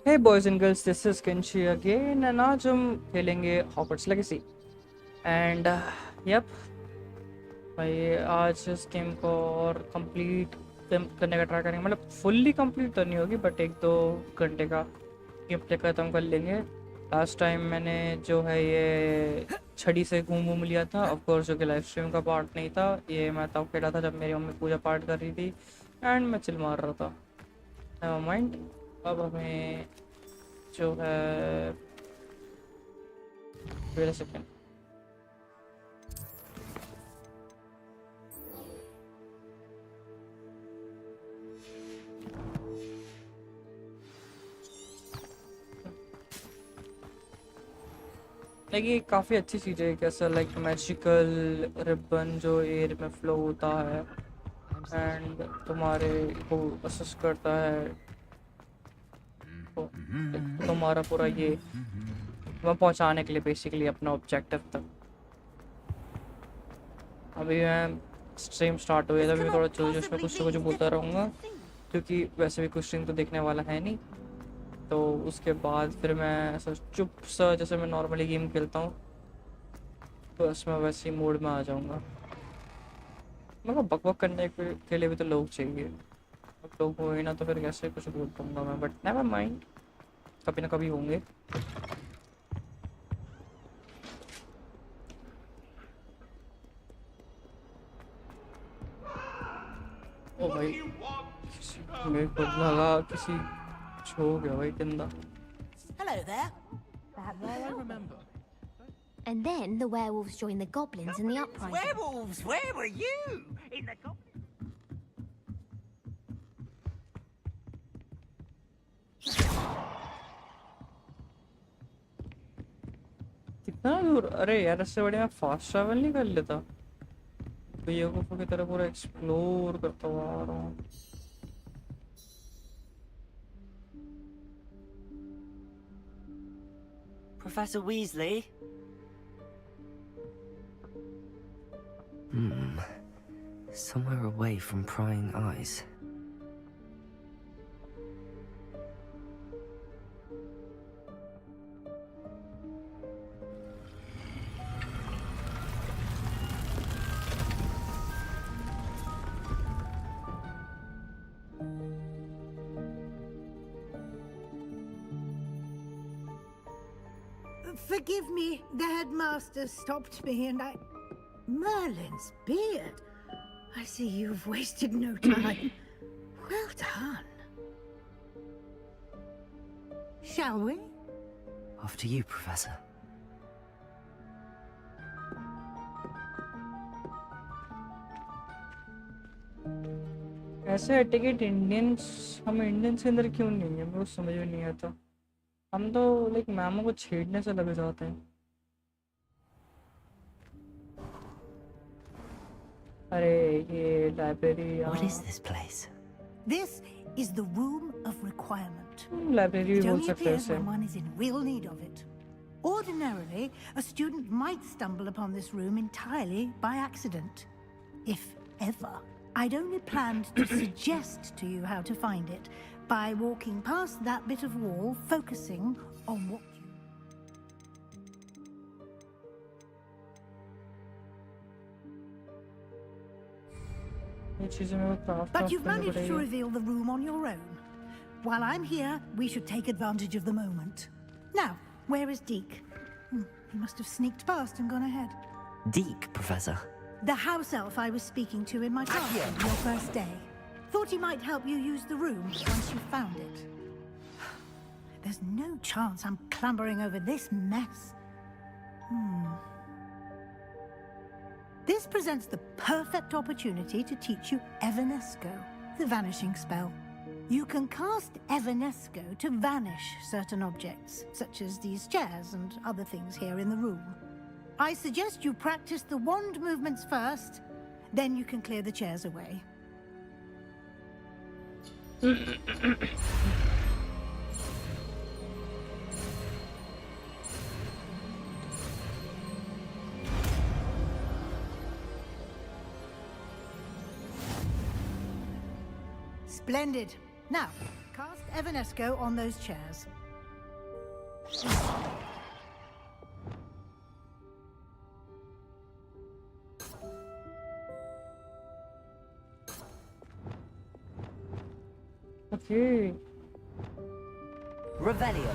Hey boys and girls, this is Kenshi again and आज हम खेलेंगे Hogwarts Legacy and yep भाई आज इस गेम को और कंप्लीट करने का ट्राई करेंगे मतलब फुल्ली कंप्लीट तो नहीं होगी बट एक दो घंटे का गेम प्ले खत्म कर लेंगे। लास्ट टाइम मैंने जो है ये छड़ी से घूम घूम लिया था ऑफ कोर्स जो कि लाइव स्ट्रीम का पार्ट नहीं था। ये मैं तब खेला था जब मेरी मम्मी पूजा पाठ कर रही थी एंड मैं चिल मार रहा था। नेवर माइंड, अब हमें जो है वेट अ सेकेंड। लाइक ये काफ़ी अच्छी चीज़ है कैसा लाइक मैजिकल रिबन जो एयर में फ्लो होता है एंड तुम्हारे को असिस्ट करता है तो तुम्हारा पूरा ये वह पहुंचाने के लिए बेसिकली अपना ऑब्जेक्टिव तक। अभी मैं स्ट्रीम स्टार्ट हुई है तो मैं थोड़ा जोश में कुछ ना कुछ बोलता रहूँगा क्योंकि वैसे भी कुछ स्ट्रीम तो देखने वाला है नहीं। तो उसके बाद फिर मैं ऐसा चुप सा जैसे मैं नॉर्मली गेम खेलता हूँ तो इसमें वैसे ही मोड में आ जाऊँगा। मगर बकबक करने के लिए भी तो लोग चाहिए, अब लोग हुए ना तो फिर कैसे कुछ बोल पाऊँगा मैं, बट नेवर माइंड, कभी ना कभी होंगे। ओ भाई मेरे को लगा किसी छो गया भाई गंदा। Hello there. I remember. And then the werewolves joined the goblins in the uprising. Werewolves, where were you? In the goblin. कितना दूर, अरे यार इससे बढ़िया मैं फास्ट ट्रैवल नहीं कर लेता, बेवकूफ़ों की तरह पूरा एक्सप्लोर करता हुआ आ रहा हूँ। Professor Weasley? Somewhere away from prying eyes. Forgive me, the headmaster stopped me and I... Merlin's beard. I see you've wasted no time. Well done. Shall we? After you, Professor. ऐसे ticket Indians, हम Indians के अंदर क्यों नहीं है मेरे को समझ में नहीं आता। हम तो लाइक मैमों को छेड़ने से लग जाते हैं। अरे ये library, What is this place? This is the Room of Requirement. Library भी It बोल only सकते हैं appears इसे। when one is in real need of it. Ordinarily, a student might stumble upon this room entirely by accident. If ever. I'd only planned to suggest to you how to find it by walking past that bit of wall, focusing on what you... ये चीजें मेरे को craft But you've करनी managed to पड़ेगी। reveal the room on your own. While I'm here, we should take advantage of the moment. Now, where is Deke? He must have sneaked past and gone ahead. Deke, Professor. The house elf I was speaking to in my classroom your first day. Thought he might help you use the room once you found it. There's no chance I'm clambering over this mess. This presents the perfect opportunity to teach you Evanesco, the vanishing spell. You can cast Evanesco to vanish certain objects, such as these chairs and other things here in the room. I suggest you practice the wand movements first, then you can clear the chairs away. Splendid. Now, cast Evanesco on those chairs. Okay. Revelio.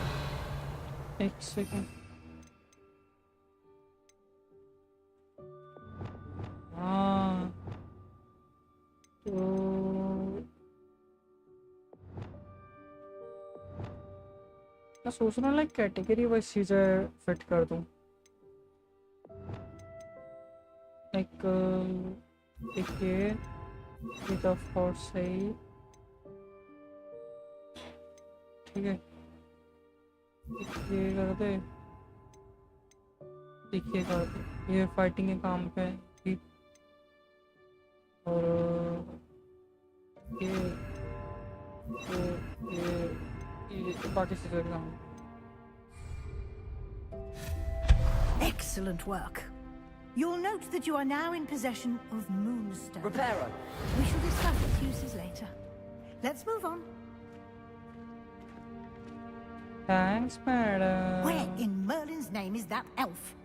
एक second. हाँ. तो मैं सोच रहा हूँ like category wise चीज़ें fit कर दूँ. लाइक एक ये तो फॉर सही. ठीक है. ये कर दे. देखिए कर दे. ये फाइटिंग के काम पे है. ठीक. और ये बाकी चीज़ें काम. Excellent work. You'll note that you are now in possession of Moonstone. Reparo. We shall discuss its uses later. Let's move on. Thanks, madam. Where in Merlin's name is that elf?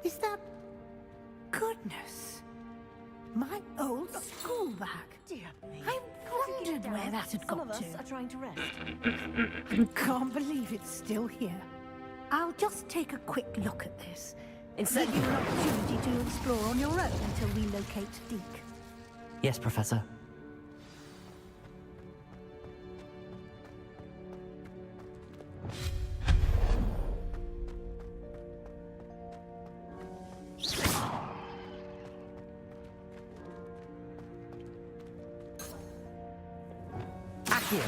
Is that... Goodness. My old school bag. Dear me. I wondered where that had Some of got us are to. trying to rest. Can't believe it's still here. I'll just take a quick look at this. Instead, Give you an opportunity to explore on your own until we locate Deke. Yes, Professor. Accio.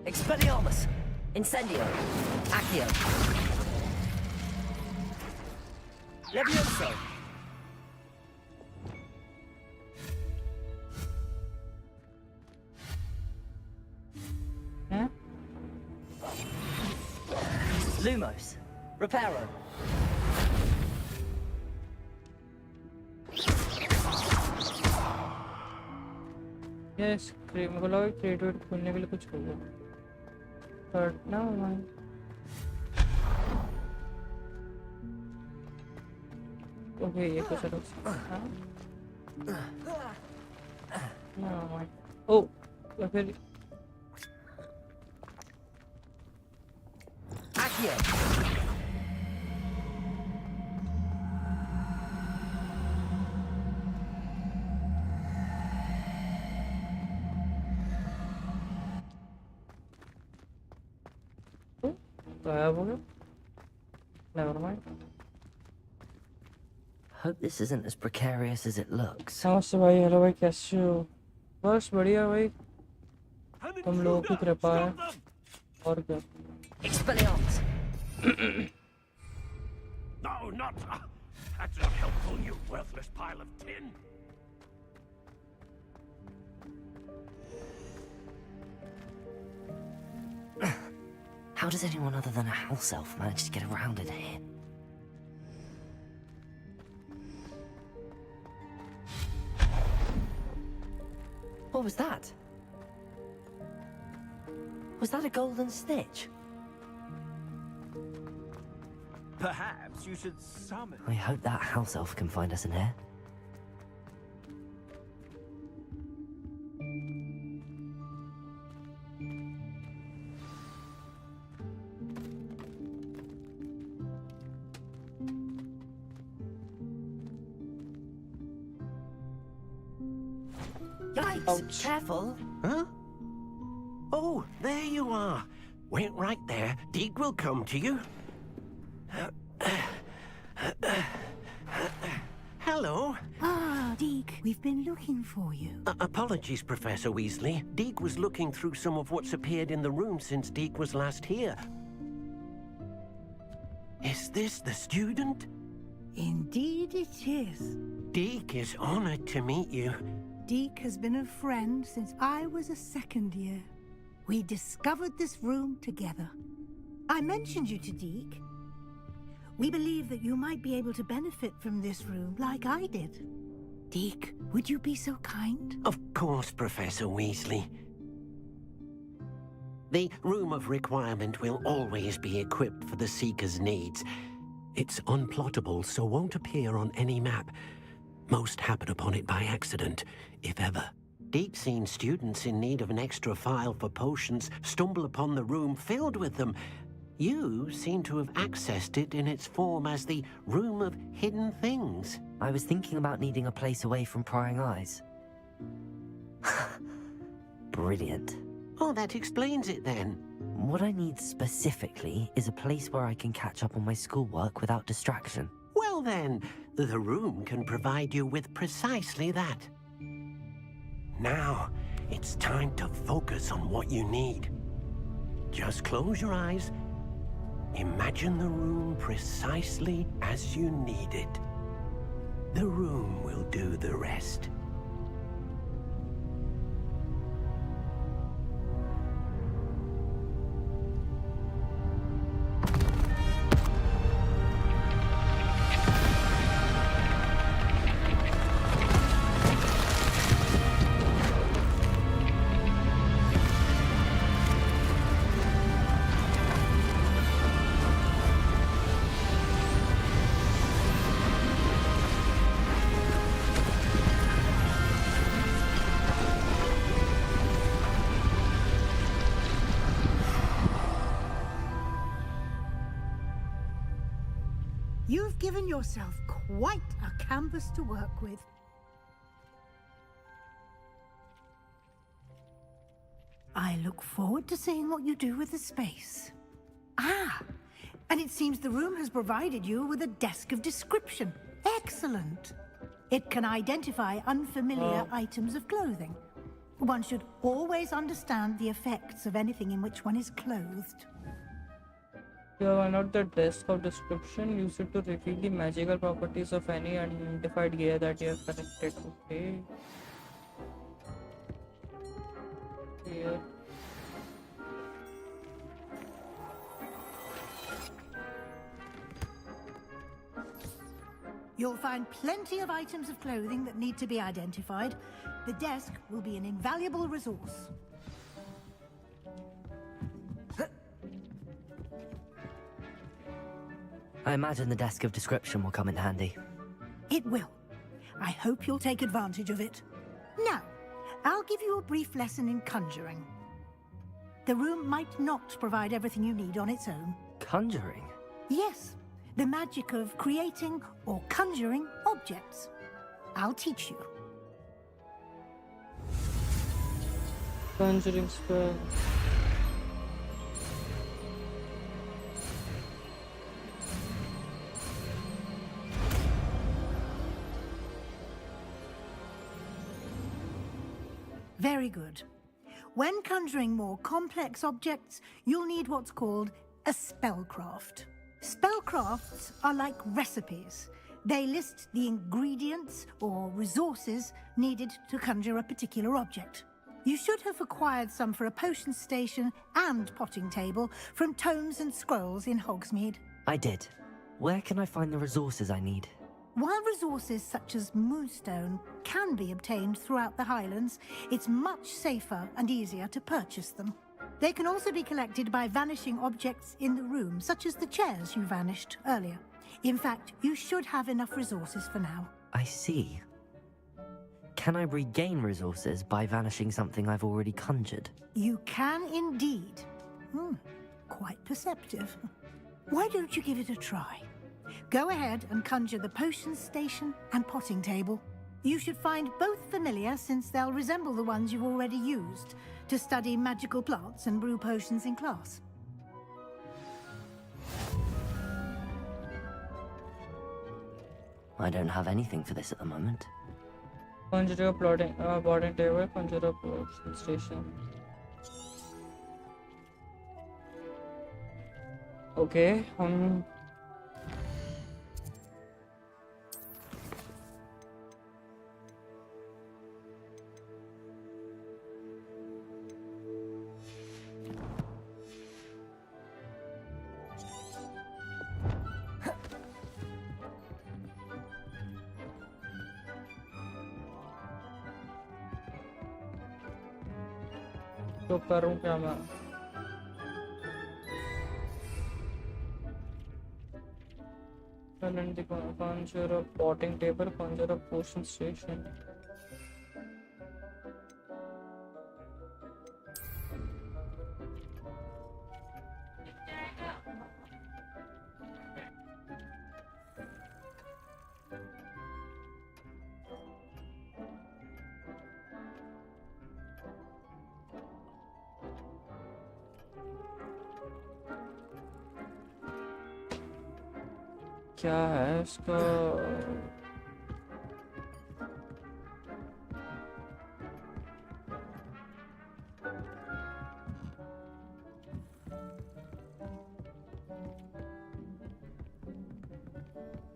Expelliarmus. Incendio. Accio. Levioso. हैं? Lumos. Reparo. Yes. मेरे को लगा creative खोलने के लिए कुछ होगा. But ना माइंड. ओके ये कुछ अलग सा. हाँ. ना माइंड. ओ या फिर Accio. गायब हो गया. Never mind. Hope this isn't as precarious as it looks. नमस्ते भाई. हेलो भाई. कैसे हो? बस बढ़िया भाई. तुम लोगों की कृपा है. और क्या. Expelliarmus. No, not. That's not helpful, you worthless pile of tin. How does anyone other than a house elf manage to get around in here? What was that? Was that a golden snitch? Perhaps you should summon. I hope that house elf can find us in here. Yikes! Ouch. Careful. Huh? Oh, there you are. Wait right there. Deke will come to you. Hello. Ah, Deke, we've been looking for you. Apologies, Professor Weasley. Deke was looking through some of what's appeared in the room since Deke was last here. Is this the student? Indeed it is. Deke is honored to meet you. Deke has been a friend since I was a second year. We discovered this room together. I mentioned you to Deke. We believe that you might be able to benefit from this room like I did. Deke, would you be so kind? Of course, Professor Weasley. The Room of Requirement will always be equipped for the Seeker's needs. It's unplottable, so won't appear on any map. Most happen upon it by accident, if ever. Deke's seen students in need of an extra file for potions stumble upon the room filled with them. You seem to have accessed it in its form as the Room of Hidden Things. I was thinking about needing a place away from prying eyes. Brilliant. Oh, that explains it then. What I need specifically is a place where I can catch up on my schoolwork without distraction. Well then, the room can provide you with precisely that. Now, it's time to focus on what you need. Just close your eyes. Imagine the room precisely as you need it. The room will do the rest. You've given yourself quite a canvas to work with. I look forward to seeing what you do with the space. Ah, and it seems the room has provided you with a desk of description. Excellent. It can identify unfamiliar items of clothing. One should always understand the effects of anything in which one is clothed. You have unlocked the desk of description. Use it to reveal the magical properties of any unidentified gear that you have connected. Okay. Here. You'll find plenty of items of clothing that need to be identified. The desk will be an invaluable resource. I imagine the desk of description will come in handy. It will. I hope you'll take advantage of it. Now, I'll give you a brief lesson in conjuring. The room might not provide everything you need on its own. Conjuring? Yes, the magic of creating or conjuring objects. I'll teach you. Conjuring spell. Very good. When conjuring more complex objects, you'll need what's called a spellcraft. Spellcrafts are like recipes. They list the ingredients or resources needed to conjure a particular object. You should have acquired some for a potion station and potting table from tomes and scrolls in Hogsmeade. I did. Where can I find the resources I need? While resources such as moonstone can be obtained throughout the Highlands, it's much safer and easier to purchase them. They can also be collected by vanishing objects in the room, such as the chairs you vanished earlier. In fact, you should have enough resources for now. I see. Can I regain resources by vanishing something I've already conjured? You can indeed. Quite perceptive. Why don't you give it a try? Go ahead and conjure the potion station and potting table. You should find both familiar, since they'll resemble the ones you've already used to study magical plants and brew potions in class. I don't have anything for this at the moment. Conjure a boarding table, conjure a potion station. Okay, तो करूं क्या मैं? And the conjure a potting table, conjure a potion station. क्या है इसका?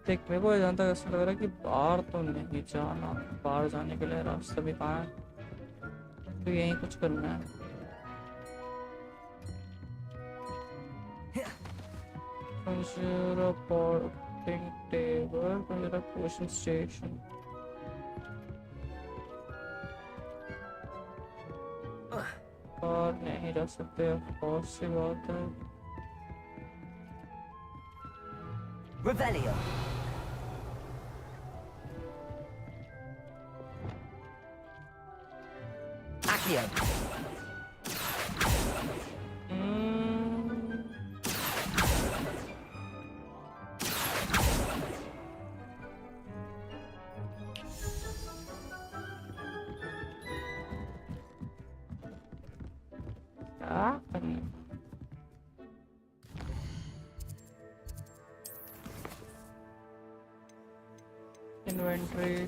देख, मेरे को जहाँ तक ऐसा लग रहा है कि बाहर तो नहीं जाना। बाहर जाने के लिए रास्ता भी कहाँ है? तो यहीं कुछ करना है। Conjure a potting table, conjure a potion station. और नहीं जा सकते, बहुत सी बात है। Revelio. Accio. क्या करना? Inventory.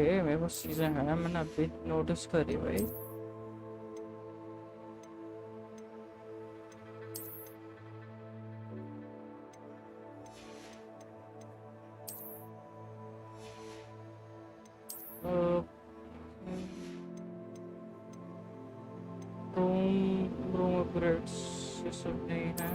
मेरे पास चीजें हैं, मैंने अभी नोटिस करी भाई। रूम अपग्रेड्स ये सब नहीं है।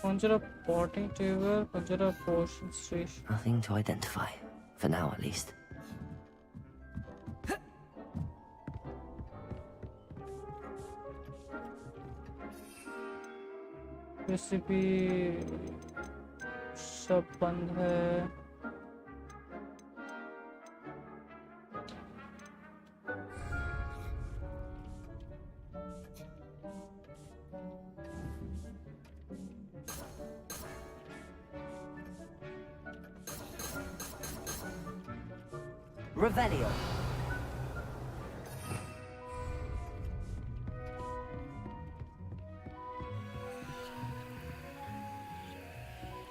Conjure a potting table, conjure a potion station. Nothing to identify. For now, at least. Recipe सब बंद है। Revelio.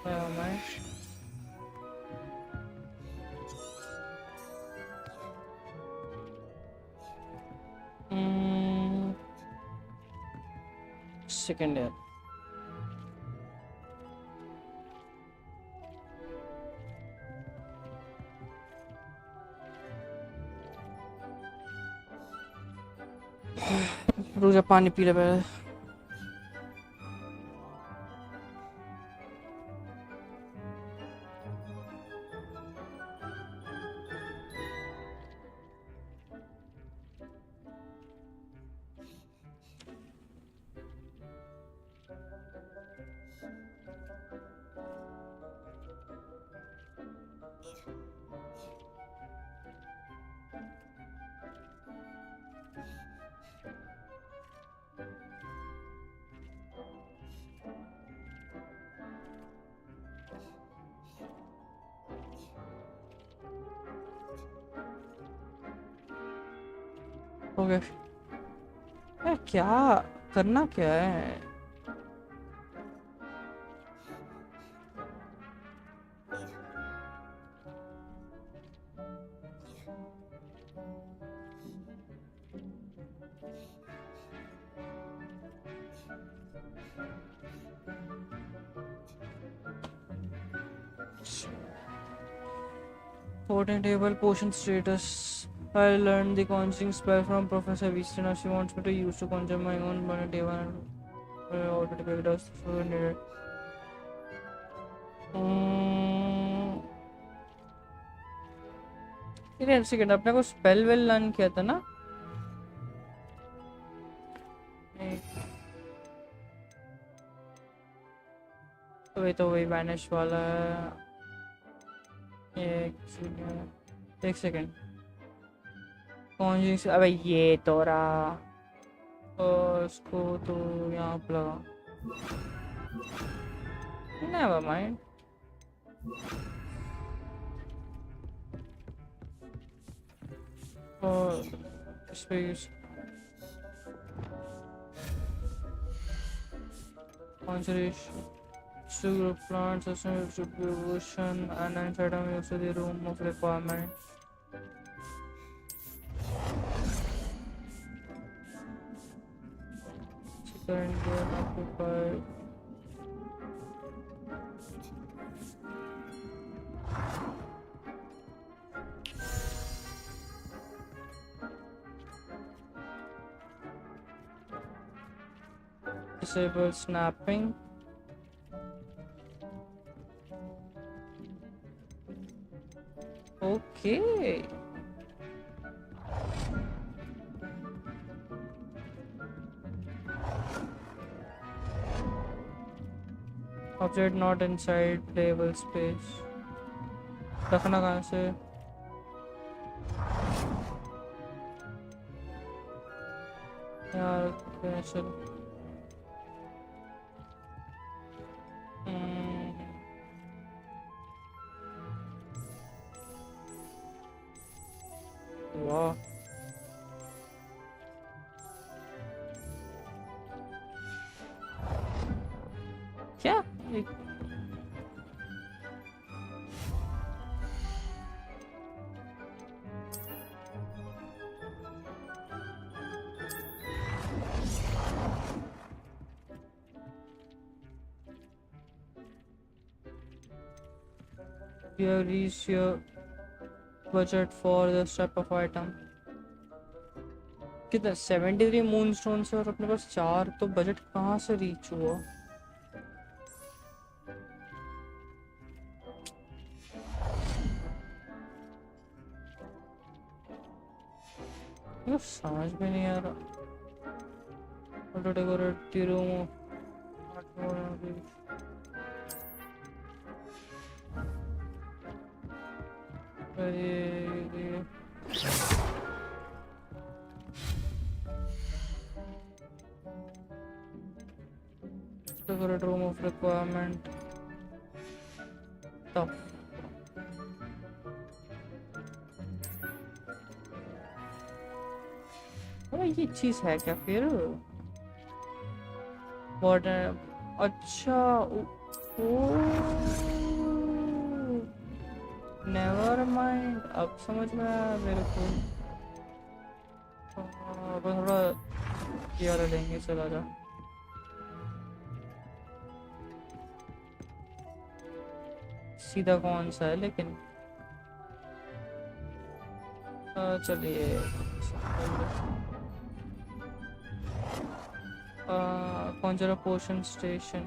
मैं सेकेंड ईयर रुक जा, पानी पी ले पहले। ओके क्या करना क्या है? Voting table potion status. I learned the conjuring spell from Professor Weaston. She wants me to use to conjure my own voting table and already picked us so needed. एक second, अपने को spell well learn किया था ना? तो वही vanish वाला है। एक सेकंड, कॉन्जिंग से अबे ये तो रहा, और उसको तो यहाँ पे लगा। Never mind. और इस पे conservation, sugar plants, distribution, and inside of also the room of requirement. Currently occupied. Disable snapping. Okay. Object not inside playable space. रखना कहाँ से? यार कैसे? वाह, क्या you have reached your budget for this type of item. कितना 73 moon stone से और अपने पास 4, तो बजट कहाँ से रीच हुआ? ये समझ में नहीं आ रहा। Auto decorate the room. Decorate room of requirement. Top. ये चीज है क्या फिर? वाटर, अच्छा, नेवर माइंड, अब समझ में आया मेरे को। अब थोड़ा यार लेंगे, चला जा। सीधा कौन सा है लेकिन? चलिए conjure potion station.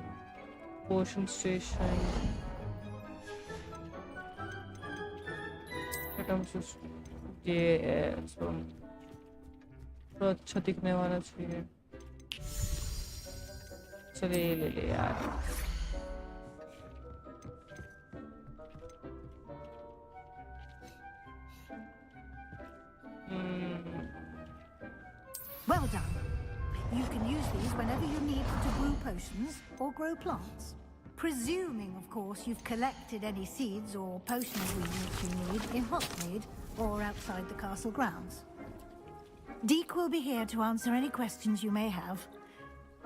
items ये थोड़ा अच्छा दिखने वाला चाहिए। चलिए ले ले यार। Well done. You can use these whenever you need to brew potions or grow plants. Presuming, of course, you've collected any seeds or potion ingredients you need in Hogsmeade or outside the castle grounds. Deke will be here to answer any questions you may have.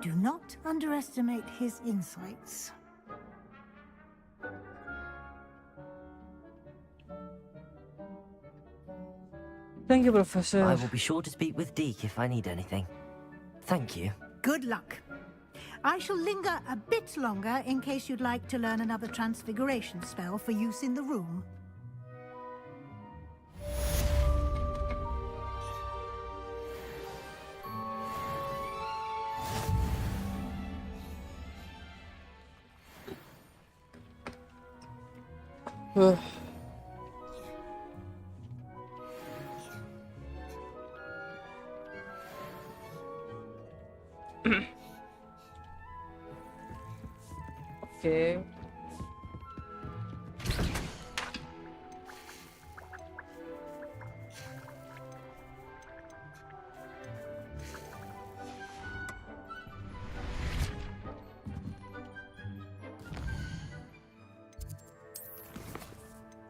Do not underestimate his insights. Thank you, I Professor. will be sure to speak with Deke if I need anything. Thank you. Good luck. I shall linger a bit longer in case you'd like to learn another transfiguration spell for use in the room. Okay.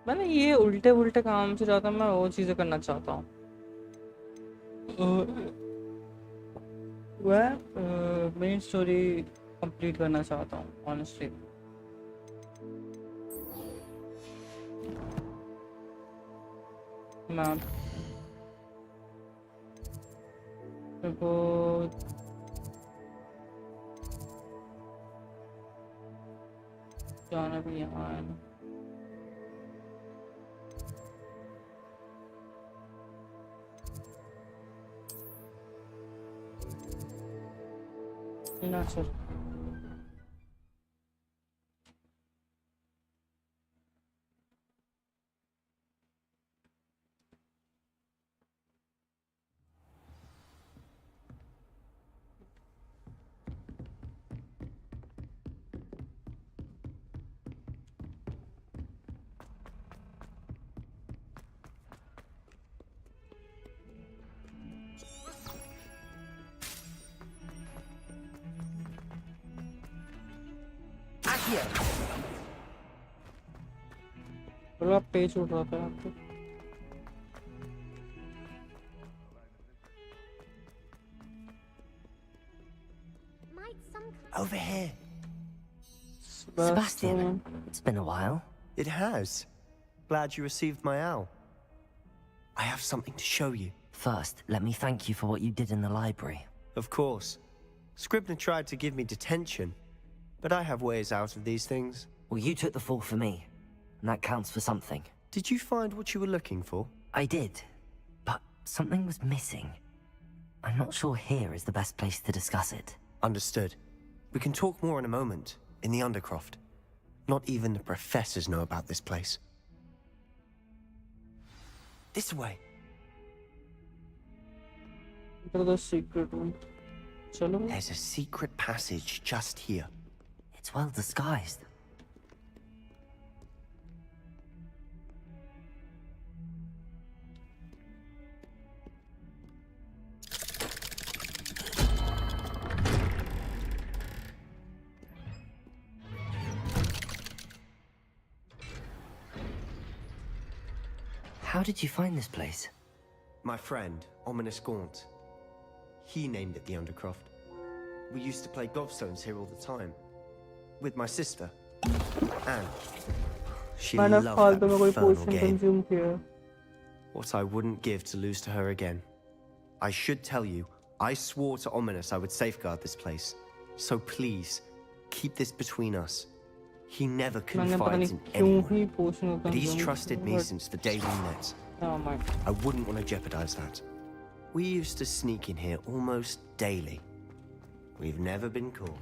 मैंने ये उल्टे उल्टे काम से ज़्यादा मैं वो चीज़ें करना चाहता हूँ वह मेन स्टोरी कंप्लीट करना चाहता हूँ ऑनेस्टली मैम मेरे को जाना भी यहाँ है ना ना सर Accio. पूरा पेज उठ रहा था आपको Might some Over here. Sebastian, it's been a while. It has. Glad you received my owl. I have something to show you. First, let me thank you for what you did in the library. Of course. Scribner tried to give me detention, but I have ways out of these things. Well, you took the fall for me, and that counts for something. Did you find what you were looking for? I did, but something was missing. I'm not sure here is the best place to discuss it. Understood. We can talk more in a moment, in the Undercroft. Not even the professors know about this place. This way. Enter the secret room चलो There's a secret passage just here. It's well disguised. How did you find this place? My friend, Ominous Gaunt. He named it the Undercroft. We used to play gobstones here all the time. With my sister, Anne. She मैंने loved फालतू में that कोई infernal पोशन game. Consume किया What I wouldn't give to lose to her again. I should tell you, I swore to Ominous I would safeguard this place. So please, keep this between us. He never मैंने पता confides नहीं in क्यों anyone, he potion but he's consume trusted me since the day we met. oh my I wouldn't want to jeopardize that. We used to sneak in here almost daily. We've never been caught.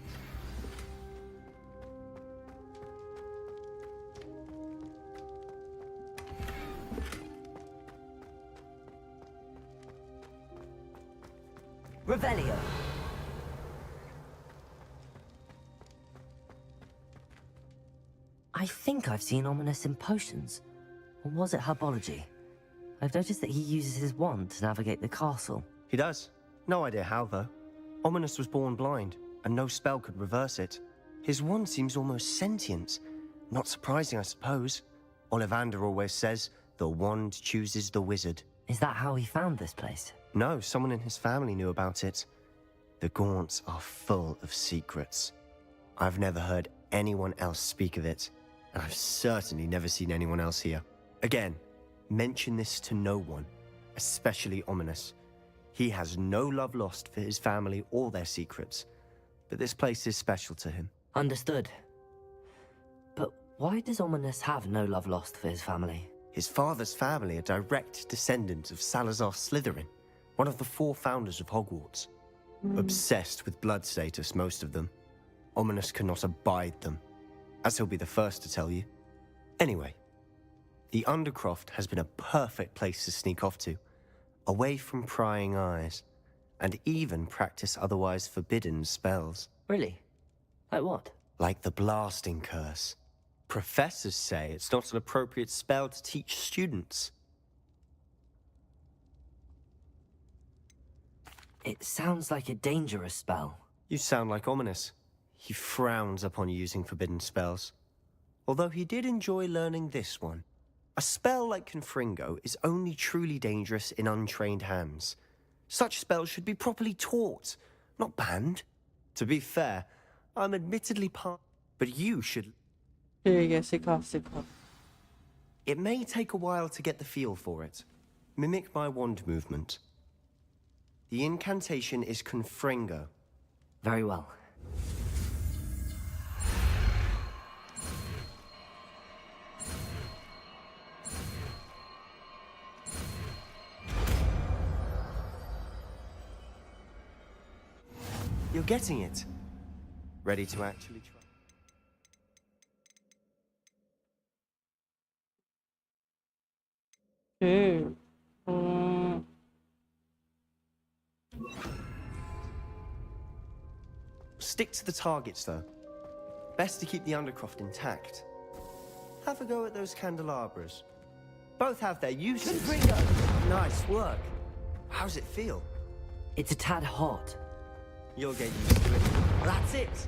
Revelio. I think I've seen Ominous in potions. Or was it herbology? I've noticed that he uses his wand to navigate the castle. He does. No idea how, though. Ominous was born blind, and no spell could reverse it. His wand seems almost sentient. Not surprising, I suppose. Ollivander always says, the wand chooses the wizard. Is that how he found this place? No, someone in his family knew about it. The Gaunts are full of secrets. I've never heard anyone else speak of it, and I've certainly never seen anyone else here. Again, mention this to no one, especially Ominous. He has no love lost for his family or their secrets, but this place is special to him. Understood. But why does Ominous have no love lost for his family? His father's family are direct descendants of Salazar Slytherin, one of the 4 founders of Hogwarts. Obsessed with blood status, most of them. Ominous cannot abide them, as he'll be the first to tell you. Anyway, the Undercroft has been a perfect place to sneak off to, away from prying eyes, and even practice otherwise forbidden spells. Really? Like what? Like the Blasting Curse. Professors say it's not an appropriate spell to teach students. It sounds like a dangerous spell. You sound like Ominous. He frowns upon using forbidden spells. Although he did enjoy learning this one. A spell like Confringo is only truly dangerous in untrained hands. Such spells should be properly taught, not banned. To be fair, I'm admittedly but you should... ठीक है, सिखा. It may take a while to get the feel for it. Mimic my wand movement. The incantation is Confringo. Very well. You're getting it. Ready to actually try? Okay. Stick to the targets, though. Best to keep the Undercroft intact. Have a go at those candelabras. Both have their uses. Nice work. How's it feel? It's a tad hot. You'll get used to it. That's it.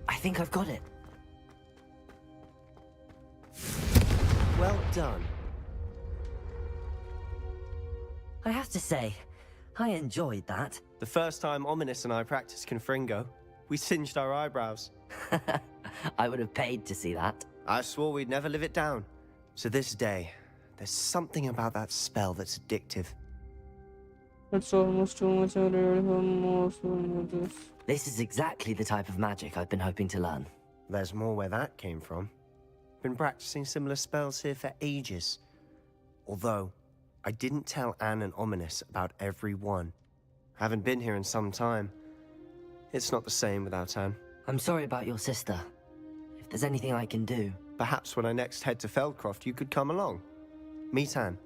I think I've got it. Well done. I have to say, I enjoyed that. The first time Ominous and I practiced Confringo, we singed our eyebrows. I would have paid to see that. I swore we'd never live it down. To this day, there's something about that spell that's addictive. It's almost too much. I really have more of this. This is exactly the type of magic I've been hoping to learn. There's more where that came from. Been practicing similar spells here for ages. Although, I didn't tell Anne and Ominous about every one. Haven't been here in some time. It's not the same without Anne. I'm sorry about your sister. If there's anything I can do... Perhaps when I next head to Feldcroft, you could come along. Meet Anne.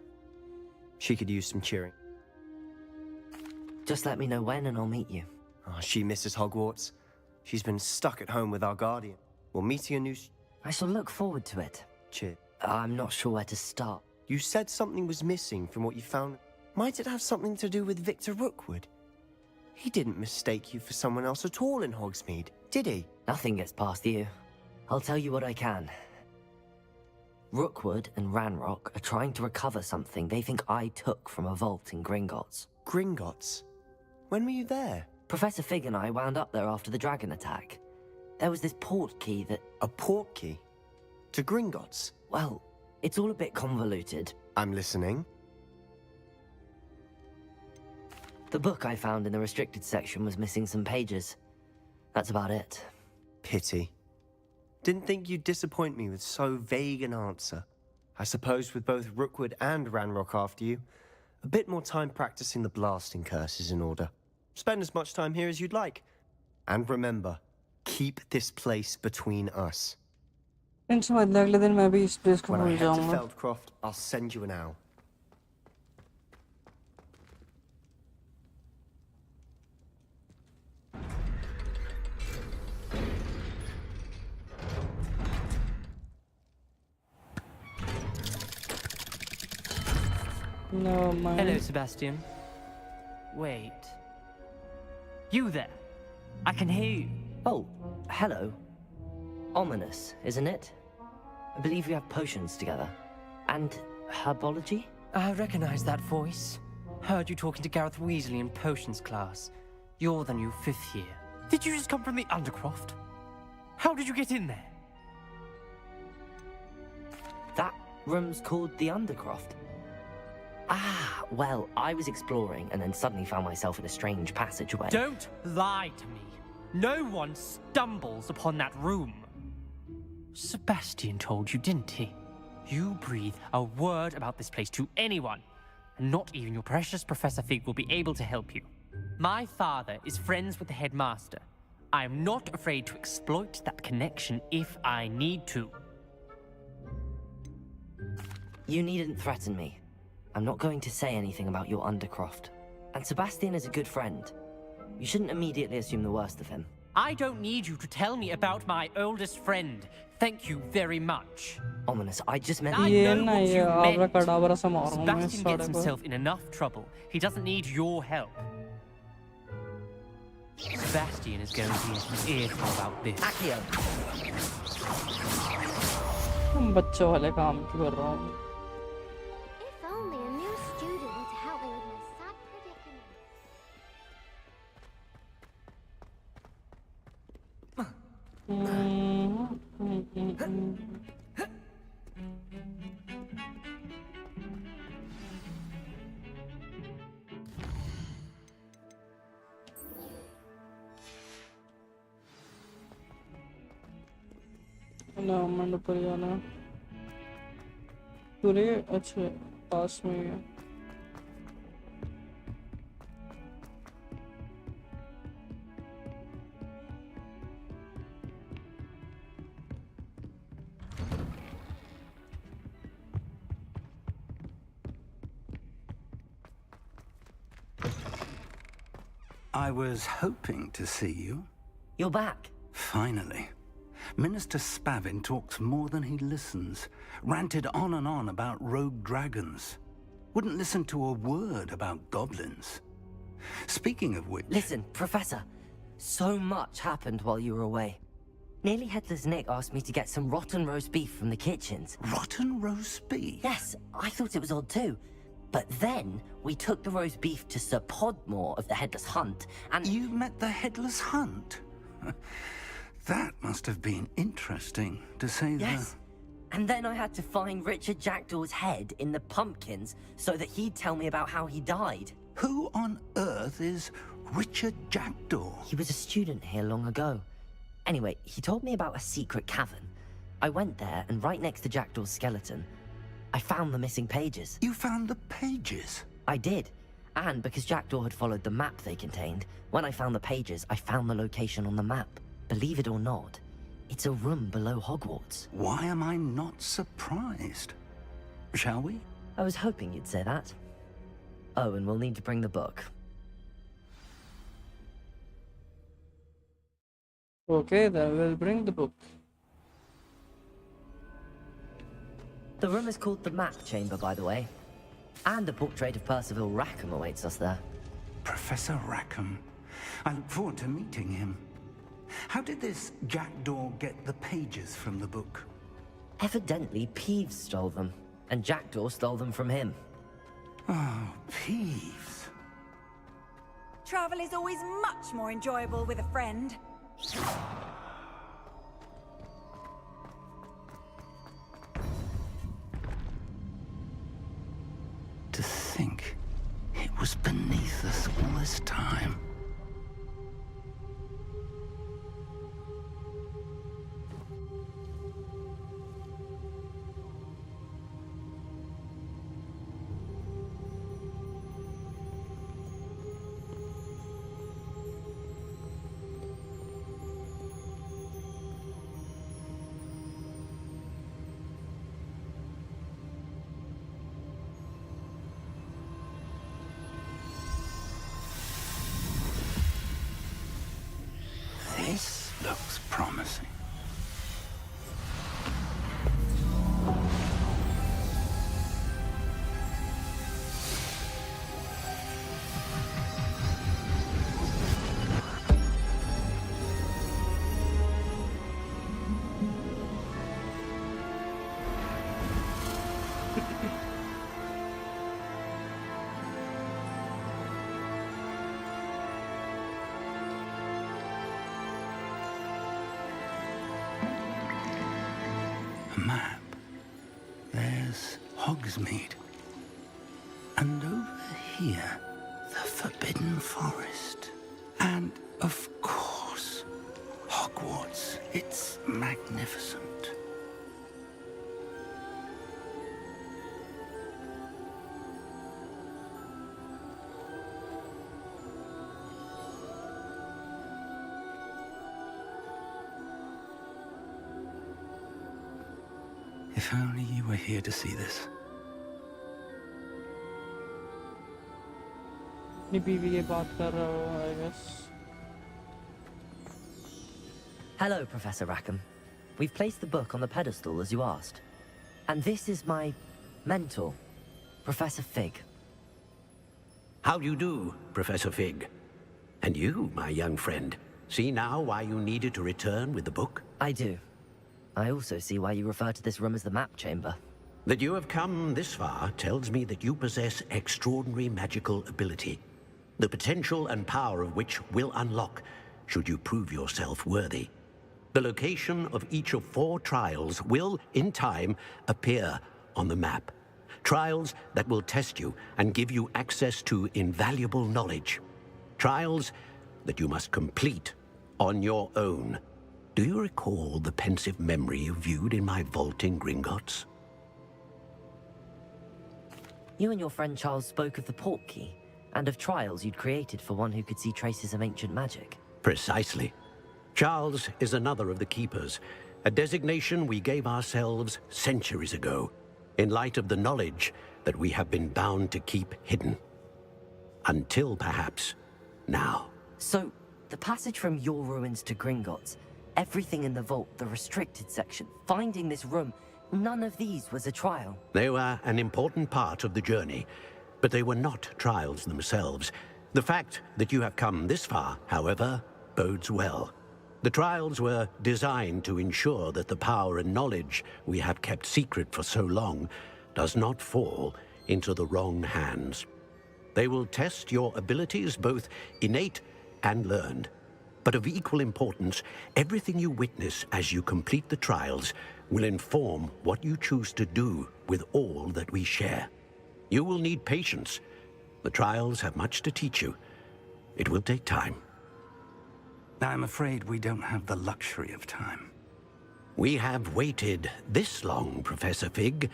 She could use some cheering. Just let me know when and I'll meet you. Oh, she misses Hogwarts. She's been stuck at home with our guardian. Well, meeting a new... I shall look forward to it. Cheer. I'm not sure where to start. You said something was missing from what you found. Might it have something to do with Victor Rookwood? He didn't mistake you for someone else at all in Hogsmeade, did he? Nothing gets past you. I'll tell you what I can. Rookwood and Ranrock are trying to recover something they think I took from a vault in Gringotts. Gringotts? When were you there? Professor Fig and I wound up there after the dragon attack. There was this port key that... A port key? To Gringotts? Well, it's all a bit convoluted. I'm listening. The book I found in the restricted section was missing some pages. That's about it. Pity. Didn't think you'd disappoint me with so vague an answer. I suppose with both Rookwood and Ranrock after you, a bit more time practicing the blasting curse is in order. Spend as much time here as you'd like. And remember, keep this place between us. इनसे मतलब अगले दिन मैं भी इस place को When I भूल head to जाऊंगा. Feldcroft, I'll send you an owl. No, man. Hello, Sebastian. Wait. You there? I can hear you. Oh, hello. Ominous, isn't it? I believe we have potions together. And herbology? I recognize that voice. Heard you talking to Gareth Weasley in potions class. You're the new 5th year. Did you just come from the Undercroft? How did you get in there? That room's called the Undercroft. Ah, well, I was exploring and then suddenly found myself in a strange passageway. Don't lie to me. No one stumbles upon that room. Sebastian told you, didn't he? You breathe a word about this place to anyone, and not even your precious Professor Fig will be able to help you. My father is friends with the headmaster. I am not afraid to exploit that connection if I need to. You needn't threaten me. I'm not going to say anything about your Undercroft. And Sebastian is a good friend. You shouldn't immediately assume the worst of him. I don't need you to tell me about my oldest friend. Thank you very much. Ominous, I just meant... I ये know ना what ये you meant. abracadabra से मारूंगा मैं इस Sebastian साड़े gets को. himself in enough trouble. He doesn't need your help. Sebastian is going to get an earful about this. Accio. तुम बच्चों वाले काम क्यों कर रहा हूँ? If only a new student were to help me with my sad predicament. ना मंडपर जाना पूरे अच्छे पास में ही है. I was hoping to see you. You're back. Finally. Minister Spavin talks more than he listens. Ranted on and on about rogue dragons. Wouldn't listen to a word about goblins. Speaking of which... Listen, Professor. So much happened while you were away. Nearly Headless Nick asked me to get some rotten roast beef from the kitchens. Rotten roast beef? Yes, I thought it was odd too. But then, we took the roast beef to Sir Podmore of the Headless Hunt, and... You met the Headless Hunt? That must have been interesting, to say the... Yes. And then I had to find Richard Jackdaw's head in the pumpkins so that he'd tell me about how he died. Who on earth is Richard Jackdaw? He was a student here long ago. Anyway, he told me about a secret cavern. I went there, and right next to Jackdaw's skeleton, I found the missing pages. You found the pages? I did. And because Jackdaw had followed the map they contained, when I found the pages, I found the location on the map. Believe it or not, it's a room below Hogwarts. Why am I not surprised? Shall we? I was hoping you'd say that. Oh, and we'll need to bring the book. Okay, then we'll bring the book. The room is called the Map Chamber, by the way. And a portrait of Percival Rackham awaits us there. Professor Rackham. I look forward to meeting him. How did this Jackdaw get the pages from the book? Evidently, Peeves stole them, and Jackdaw stole them from him. Oh, Peeves. Travel is always much more enjoyable with a friend. To think it was beneath us all this time. This looks promising. map. There's Hogsmeade. And over here, the Forbidden Forest. And, of course, Hogwarts. It's magnificent. If only you were here to see this. अपनी बीवी की बात कर रहा हो, I guess. Hello, Professor Rackham. We've placed the book on the pedestal as you asked. And this is my mentor, Professor Fig. How do you do, Professor Fig? And you, my young friend, see now why you needed to return with the book? I do. I also see why you refer to this room as the map chamber. That you have come this far tells me that you possess extraordinary magical ability, the potential and power of which will unlock should you prove yourself worthy. The location of each of 4 trials will, in time, appear on the map. Trials that will test you and give you access to invaluable knowledge. Trials that you must complete on your own. Do you recall the pensive memory you viewed in my vault in Gringotts? You and your friend Charles spoke of the portkey, and of trials you'd created for one who could see traces of ancient magic. Precisely. Charles is another of the Keepers, a designation we gave ourselves centuries ago, in light of the knowledge that we have been bound to keep hidden. Until perhaps now. So, the passage from your ruins to Gringotts, everything in the vault, the restricted section, finding this room, none of these was a trial. They were an important part of the journey, but they were not trials themselves. The fact that you have come this far, however, bodes well. The trials were designed to ensure that the power and knowledge we have kept secret for so long does not fall into the wrong hands. They will test your abilities, both innate and learned. But of equal importance, everything you witness as you complete the trials will inform what you choose to do with all that we share. You will need patience. The trials have much to teach you. It will take time. I'm afraid we don't have the luxury of time. We have waited this long, Professor Fig.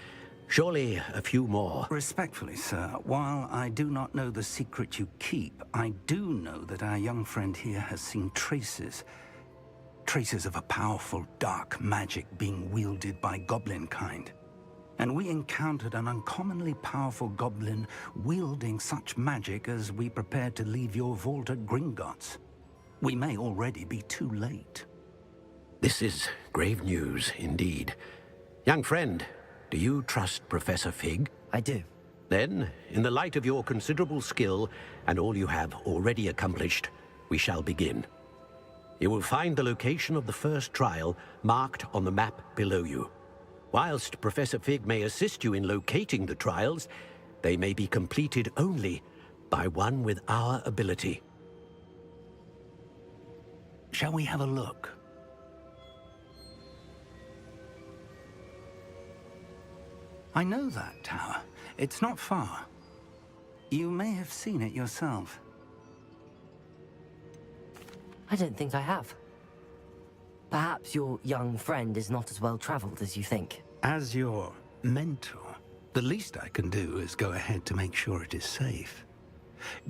Surely a few more. Respectfully, sir, while I do not know the secret you keep, I do know that our young friend here has seen traces. Traces of a powerful dark magic being wielded by goblin kind. And we encountered an uncommonly powerful goblin wielding such magic as we prepared to leave your vault at Gringotts. We may already be too late. This is grave news indeed. Young friend, do you trust Professor Fig? I do. Then, in the light of your considerable skill and all you have already accomplished, we shall begin. You will find the location of the first trial marked on the map below you. Whilst Professor Fig may assist you in locating the trials, they may be completed only by one with our ability. Shall we have a look? I know that tower. It's not far. You may have seen it yourself. I don't think I have. Perhaps your young friend is not as well traveled as you think. As your mentor, the least I can do is go ahead to make sure it is safe.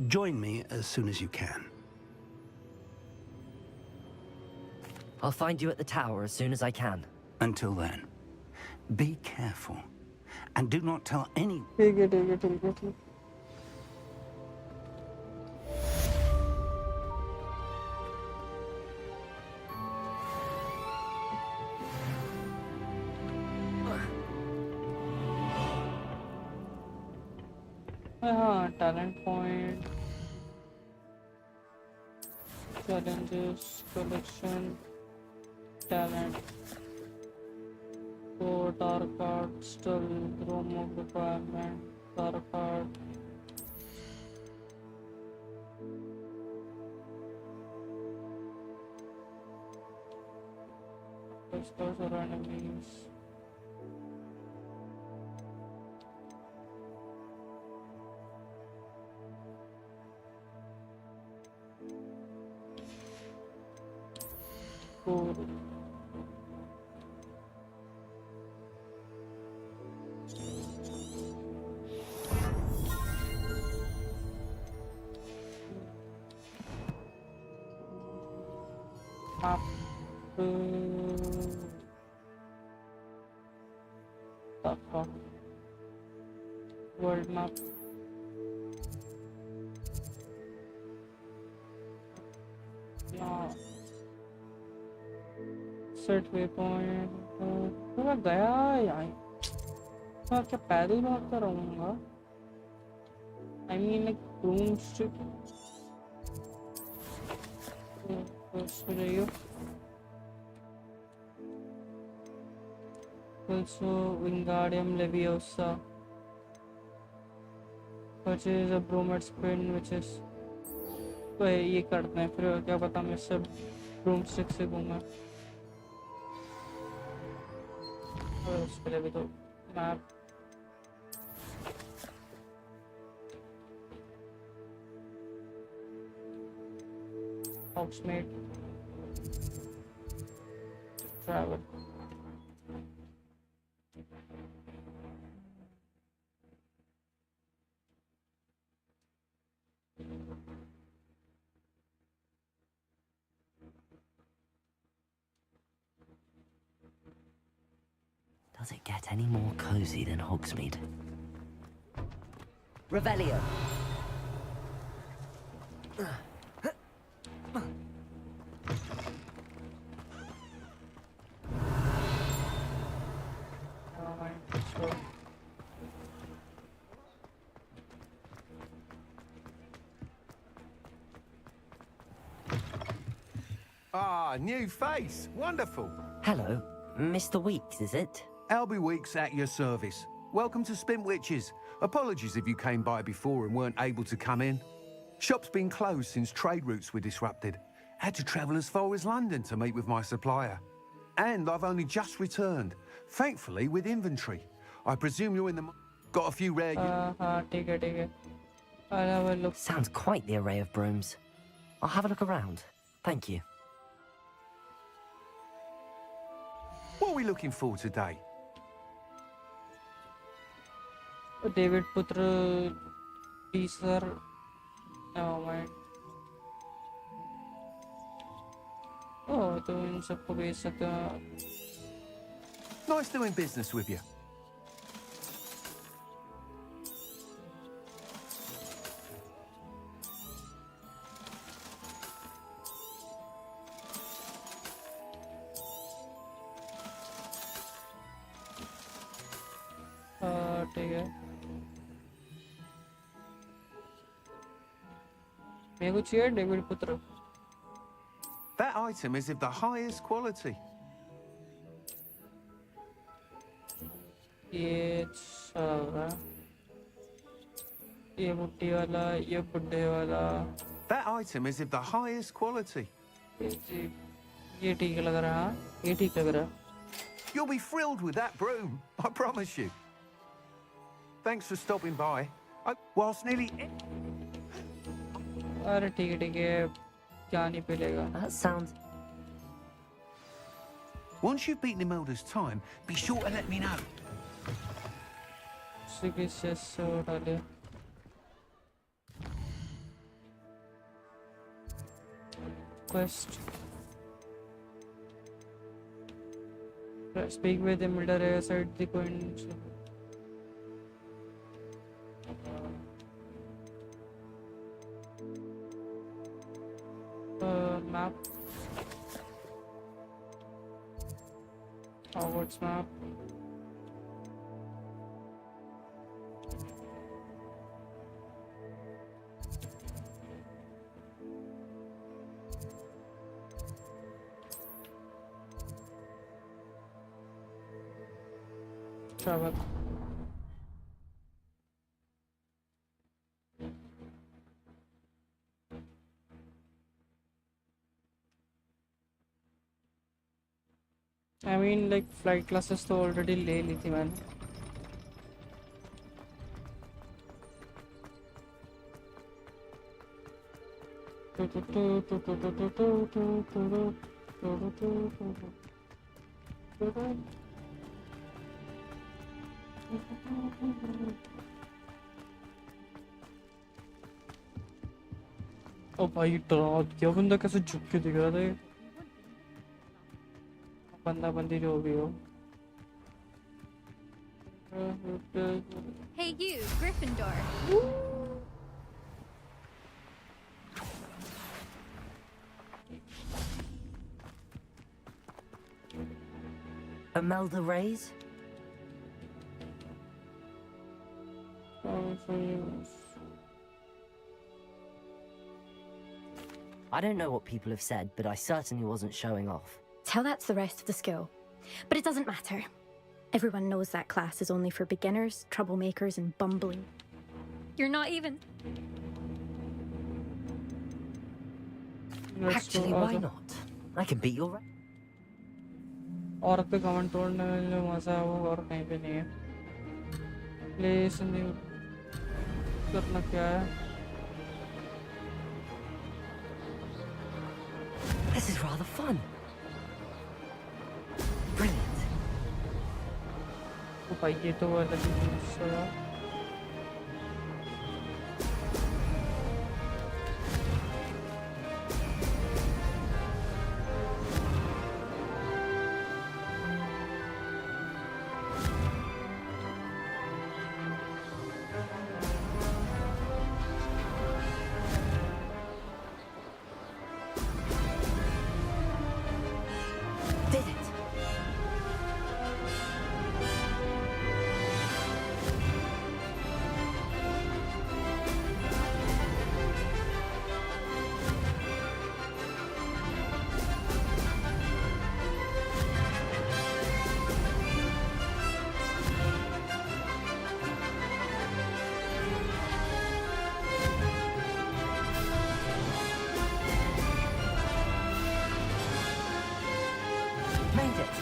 Join me as soon as you can. I'll find you at the tower as soon as I can. Until then, be careful. And do not tell any... ठीक है ठीक है ठीक है ठीक हाँ talent point challenges collection talent so dark art still room of requirement dark art spells or enemies Cool. Map. The fuck? World map. Set waypoint. पूरा गया यहाँ. मैं क्या पैदल भागता रहूँगा? I mean like broomstick. So जाइयो. Also Wingardium Leviosa. Purchase a bromide spin which is. तो ये करते हैं फिर क्या पता मैं सब broomstick से घूमा. उसके लिए भी तो map. Hogsmeade. Travel. Does it get any more cozy than Hogsmeade? Revelio. Ah, new face. Wonderful. Hello, Mr. Weeks, is it? Albie Weeks at your service. Welcome to Spintwitches. Apologies if you came by before and weren't able to come in. Shop's been closed since trade routes were disrupted. Had to travel as far as London to meet with my supplier. And I've only just returned, thankfully with inventory. I presume you're in the... Got a few rare... ठीक है. I'll have a look. Sounds quite the array of brooms. I'll have a look around. Thank you. What are we looking for today? David Putra teaser. Oh my. Oh, तो इन सबको बेच सकते हैं. Nice doing business with you. ठीक है. मेरे को चाहिए डेविड पुत्र. That item is of the highest quality. ये अच्छा लग रहा है. ये बुड्ढी वाला, ये बुड्ढे वाला. That item is of the highest quality. ये ठीक लग रहा है. ये ठीक लग रहा है. You'll be thrilled with that broom, I promise you. Thanks for stopping by. Whilst nearly... अरे ठीक है. क्या नहीं पिलेगा. That sounds... Once you've beaten Imelda's time, be sure to let me know. डाले. Quest. Speak with Imelda aside the coins. Map. Hogwarts map. Travel. I mean, like flight classes तो already ले ली थी मैंने. ओ भाई डरा दिया, बंदा कैसे झुक के दिख रहा था ये। बंदा बंदी जो भी हो। Hey you, Gryffindor. Imelda Reyes? I don't know what people have said, but I certainly wasn't showing off. Tell that to the rest of the school. But it doesn't matter. Everyone knows that class is only for beginners, troublemakers, and bumbling. You're not even... Actually, why not? I can beat your... और पे comment तोड़ने में जो मजा है वो और कहीं पे नहीं है। प्लेस नहीं करना क्या है? This is rather fun. Brilliant. तो भाई ये तो वाला चीज़ है। Made it.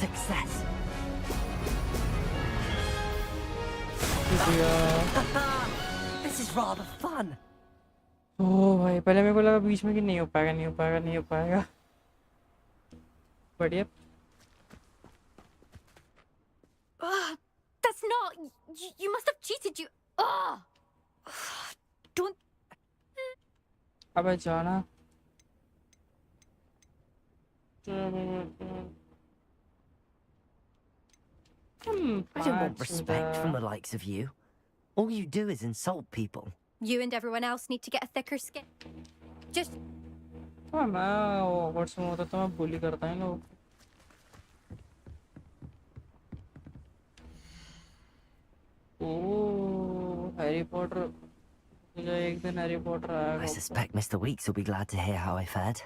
Success. This is rather fun. ओह भाई पहले मेरे को लगा बीच में कि नहीं हो पाएगा नहीं हो पाएगा नहीं हो पाएगा। बढ़िया। That's not... You must have cheated, you... Don't... अबे जाना। I don't want respect from the likes of you. All you do is insult people. You and everyone else need to get a thicker skin. Just... हाँ मैं Hogwarts में होता तो मैं बुली करता है लोग। ओह हैरी पॉटर। मुझे एक दिन हैरी पॉटर आएगा। I suspect Mr. Weeks will be glad to hear how I fared.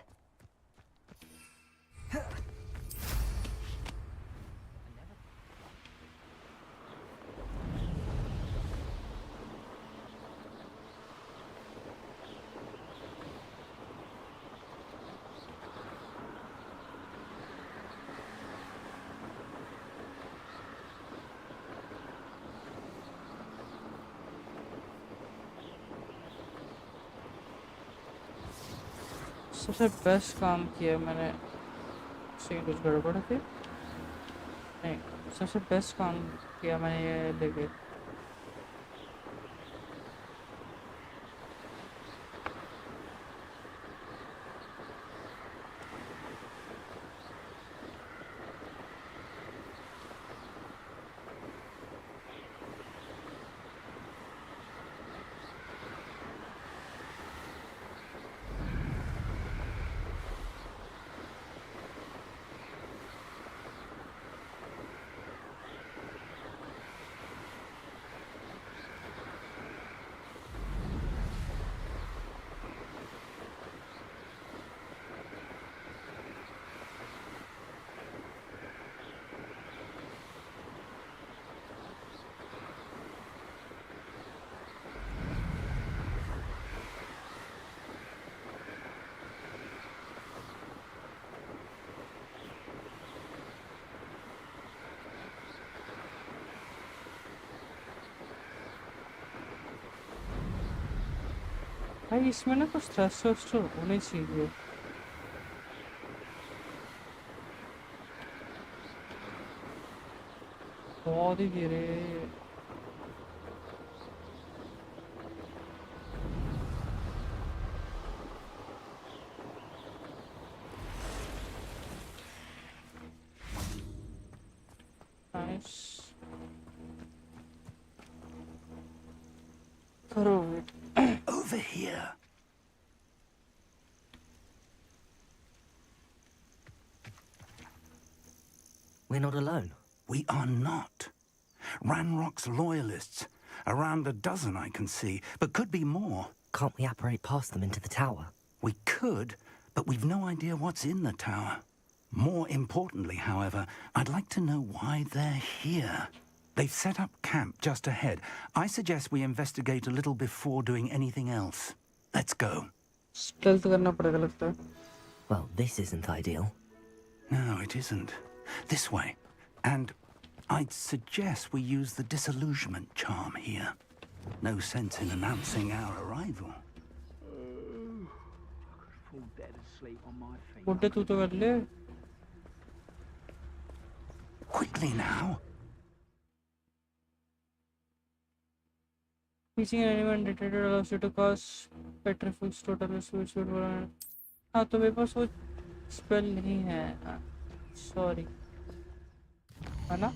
सबसे बेस्ट काम किया मैंने। से कुछ गड़बड़ थी नहीं, सबसे बेस्ट काम किया मैंने ये देखे। भाई इसमें ना कुछ थ्रस्ट होने चाहिए. बहुत ही गिरे. Nice. Throw it. Over here. We're not alone. We are not. Ranrock's loyalists. Around a dozen I can see, but could be more. Can't we apparate past them into the tower? We could, but we've no idea what's in the tower. More importantly, however, I'd like to know why they're here. They've set up camp just ahead. I suggest we investigate a little before doing anything else. Let's go. Stealth करना पड़ेगा लगता है. Well, this isn't ideal. No, it isn't. This way. And I'd suggest we use the disillusionment charm here. No sense in announcing our arrival. बुड्ढे तू तो कर ले. Quickly now. Teaching an anyone detected allows you to cast petrifix total switch would run. हाँ तो मेरे पास वो spell नहीं है. Sorry. है ना?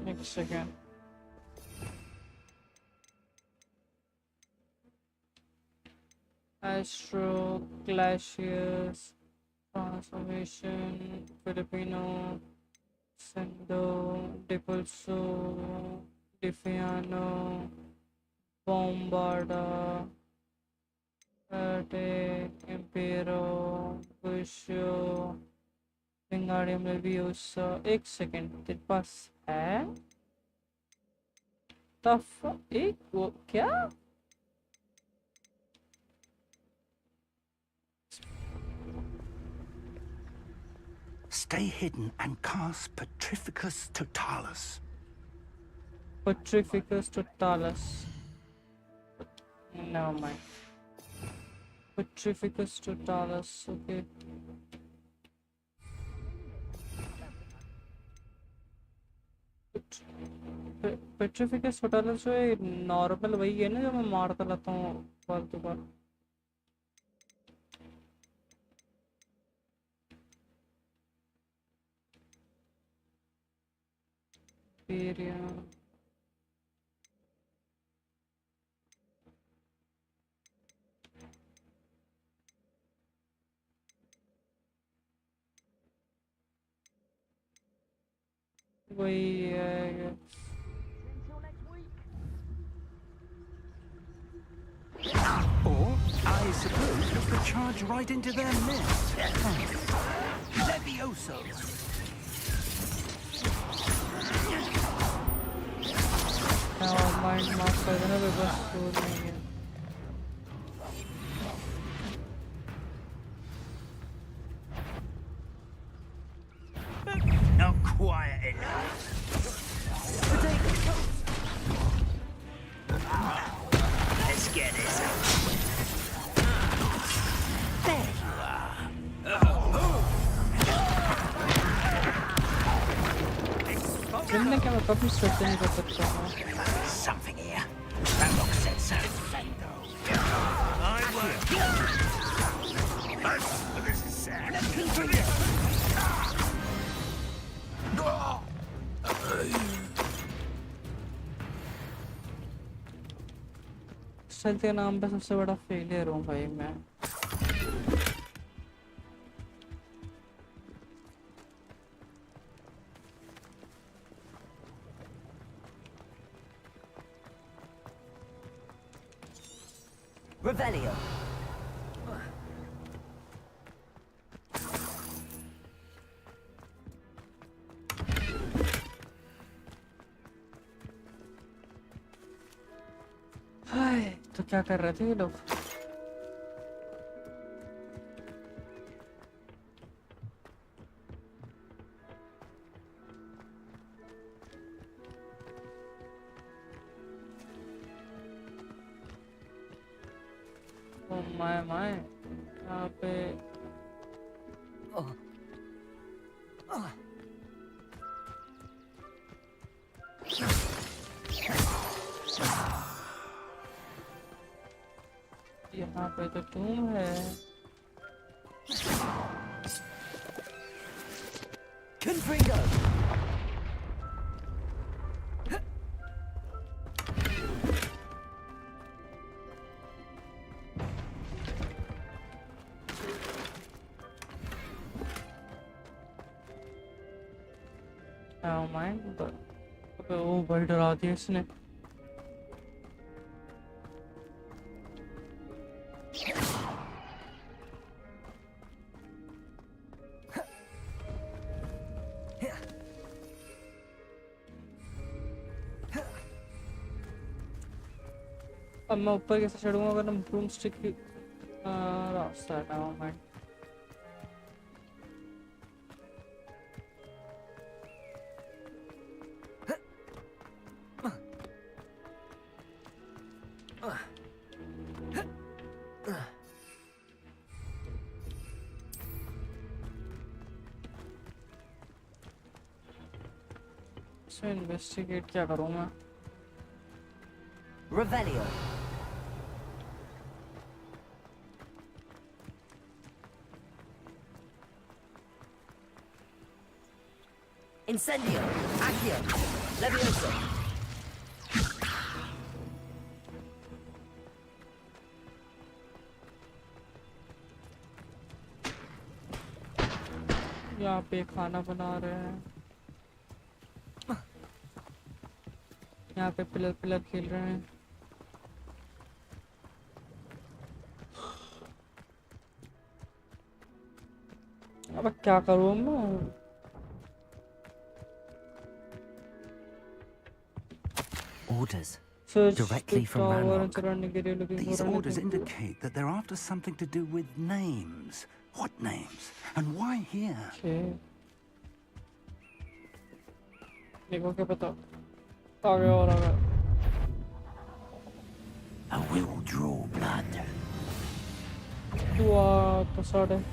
Next second. Astro, Glacius, Transformation, Filipino, Sendo, Depulso, Defiano, Bombarda, Attack, Impero, Busho, Wingardium Leviosa. एक second तेरे पास है? एक वो क्या? Stay hidden and cast Petrificus Totalis. Petrificus Totalis. Never mind. Petrificus Totalis, okay. Petrificus Totalis जो है normal वही है ना जो मैं मारता रहता हूँ फालतू का. वही है. Or, I suppose, you could charge right into their nest. Levioso! Now mind mask कर देना तो बस छोड़ नहीं है. Not quiet enough. Let's get this out. There you are. तुमने क्या मैं कभी सोच नहीं कर सकता हूँ. Something here. Ranrock said so. This is sad. Stealth के नाम पे सबसे बड़ा फेलियर हूँ भाई मैं. Revelio. हाय तो क्या कर रहे थे ये लोग? ओ माय यहाँ पे यहाँ पे तो टूम है। Confringo! Oh my, ओ भाई डरा दिया इसने। अब मैं ऊपर कैसे चढ़ूंगा अगर हम ब्रूम स्टिक की रास्ता है ना माइंड। इसमें इन्वेस्टिगेट क्या करूँ मैं? Revelio. Incendio. Accio. Levioso. यहाँ पे खाना बना रहे हैं। यहाँ पे पिलर खेल रहे हैं। अब क्या करूँ मैं? Orders. Search Directly the from tower and Ranrock. surrounding area looking These for orders anything. indicate that they're after something to do with names. What names? And why here? Okay. देखो क्या पता आगे और आगे। I will draw blood. तू आ तो साढ़े।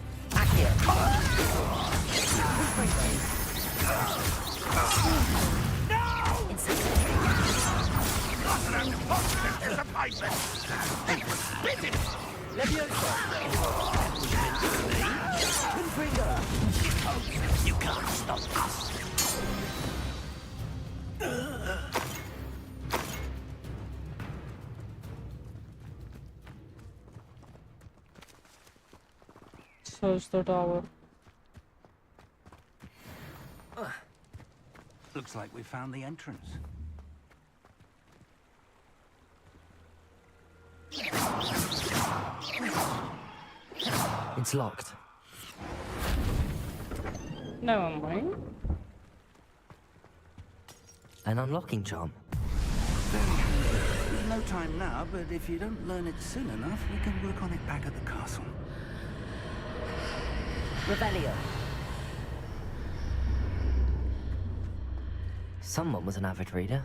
You can't stop us. Search the tower. Looks like we found the entrance. It's locked. Never mind. An unlocking charm. There's no time now, but if you don't learn it soon enough, we can work on it back at the castle. Revelio. Someone was an avid reader.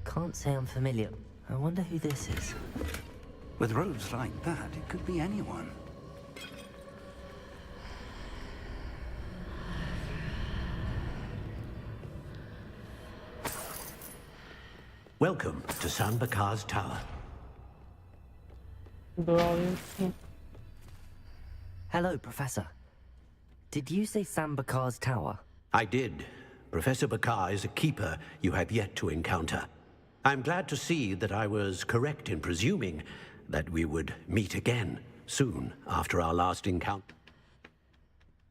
Can't say I'm familiar. I wonder who this is. With robes like that, it could be anyone. Welcome to San Bakar's Tower. Hello, Professor. Did you say Sam Bakar's tower? I did. Professor Bakar is a keeper you have yet to encounter. I'm glad to see that I was correct in presuming that we would meet again soon after our last encounter.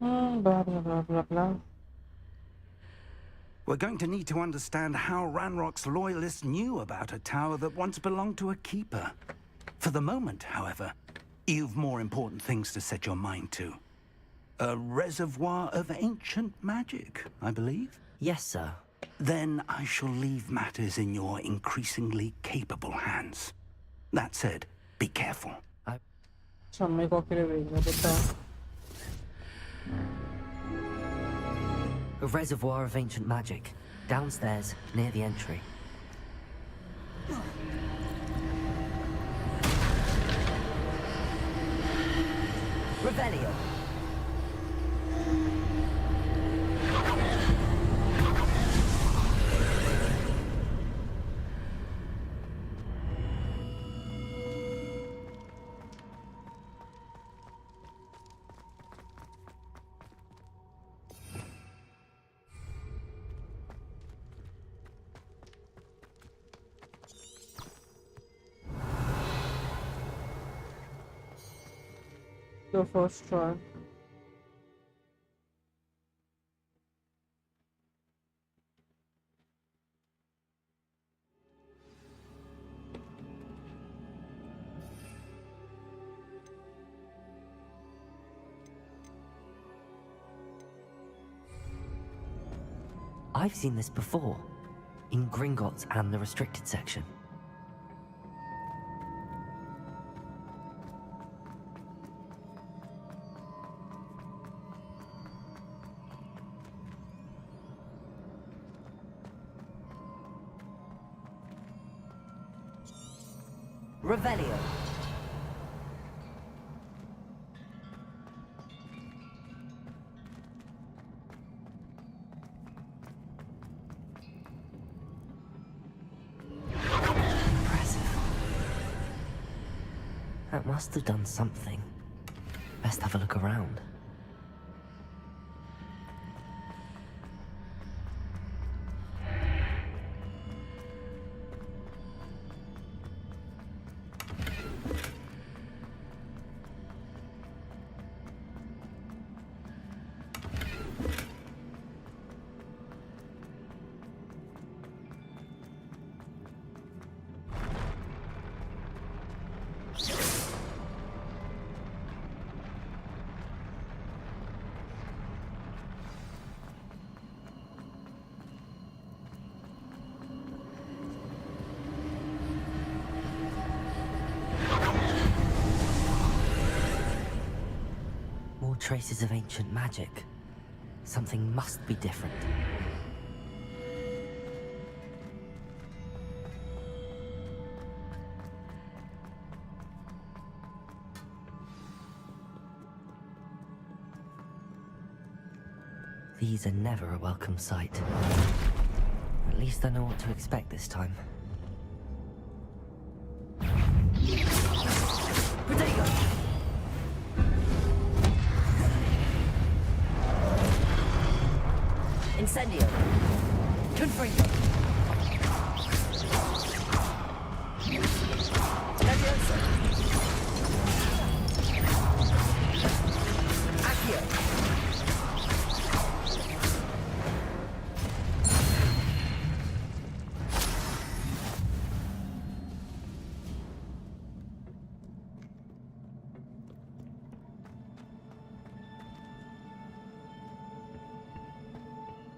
Blah blah blah blah blah. We're going to need to understand how Ranrock's loyalists knew about a tower that once belonged to a keeper. For the moment, however, you've more important things to set your mind to. A reservoir of ancient magic, I believe? Yes, sir. Then I shall leave matters in your increasingly capable hands. That said, be careful. Sammy को अकेले भेजना पड़ता। A reservoir of ancient magic. Downstairs, near the entry. Revelio. Your first try. I've seen this before, in Gringotts and the restricted section. Revelio. Impressive. That must have done something. Best have a look around. More traces of ancient magic. Something must be different. These are never a welcome sight. At least I know what to expect this time. Incendio. Confringo. Levioso. Accio.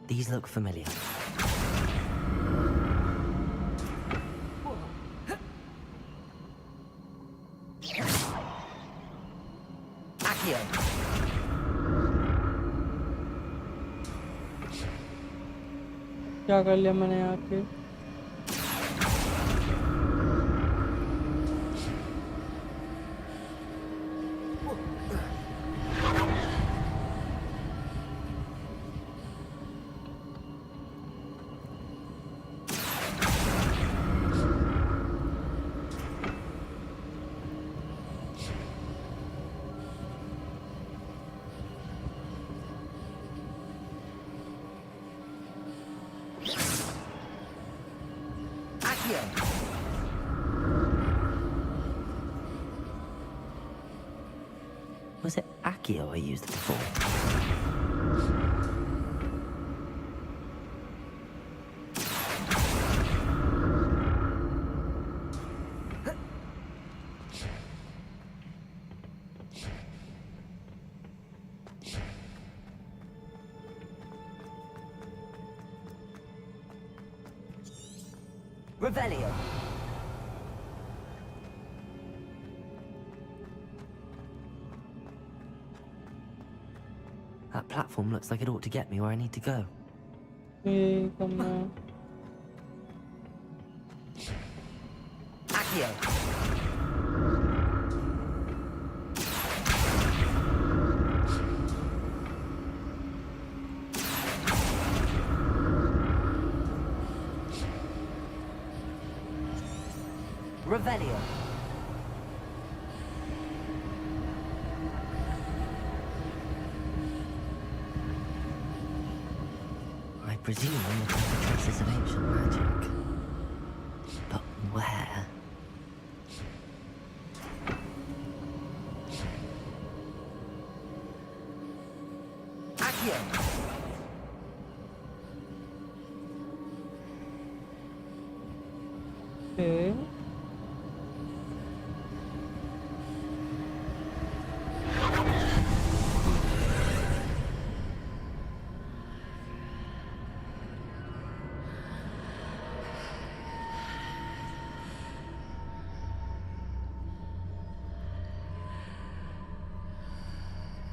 These look familiar. Accio. क्या कर लिया मैंने आके? Was it Accio I used before? Revelio. That platform looks like it ought to get me where I need to go. ये करना. Accio. Revelio. I presume I'm looking for traces of ancient magic. But where? Accio. Okay.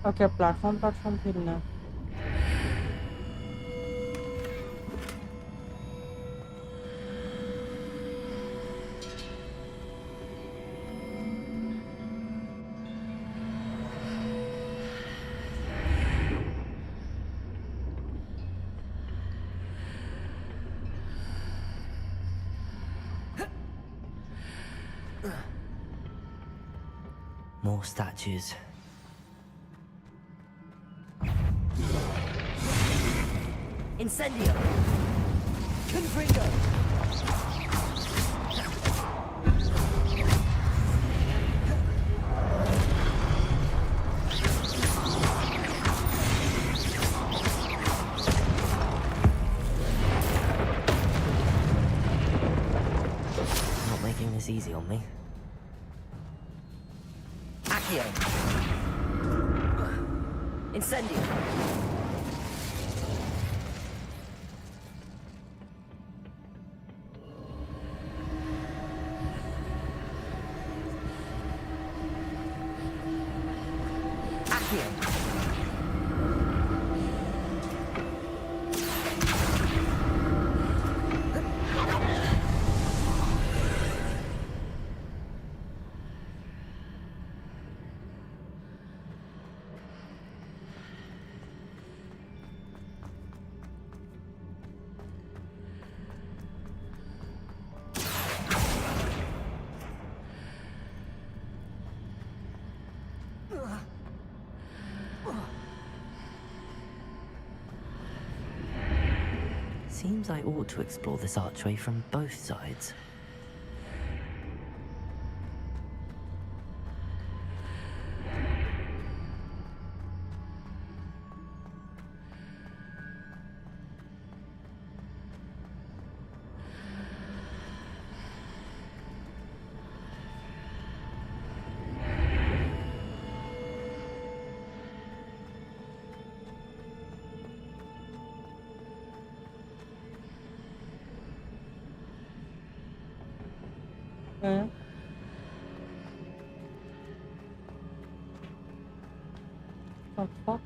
Okay, platform खेलना है. More statues. Incendio. Confringo. Not making this easy on me. Accio. Incendio. Seems I ought to explore this archway from both sides. Okay. The fuck?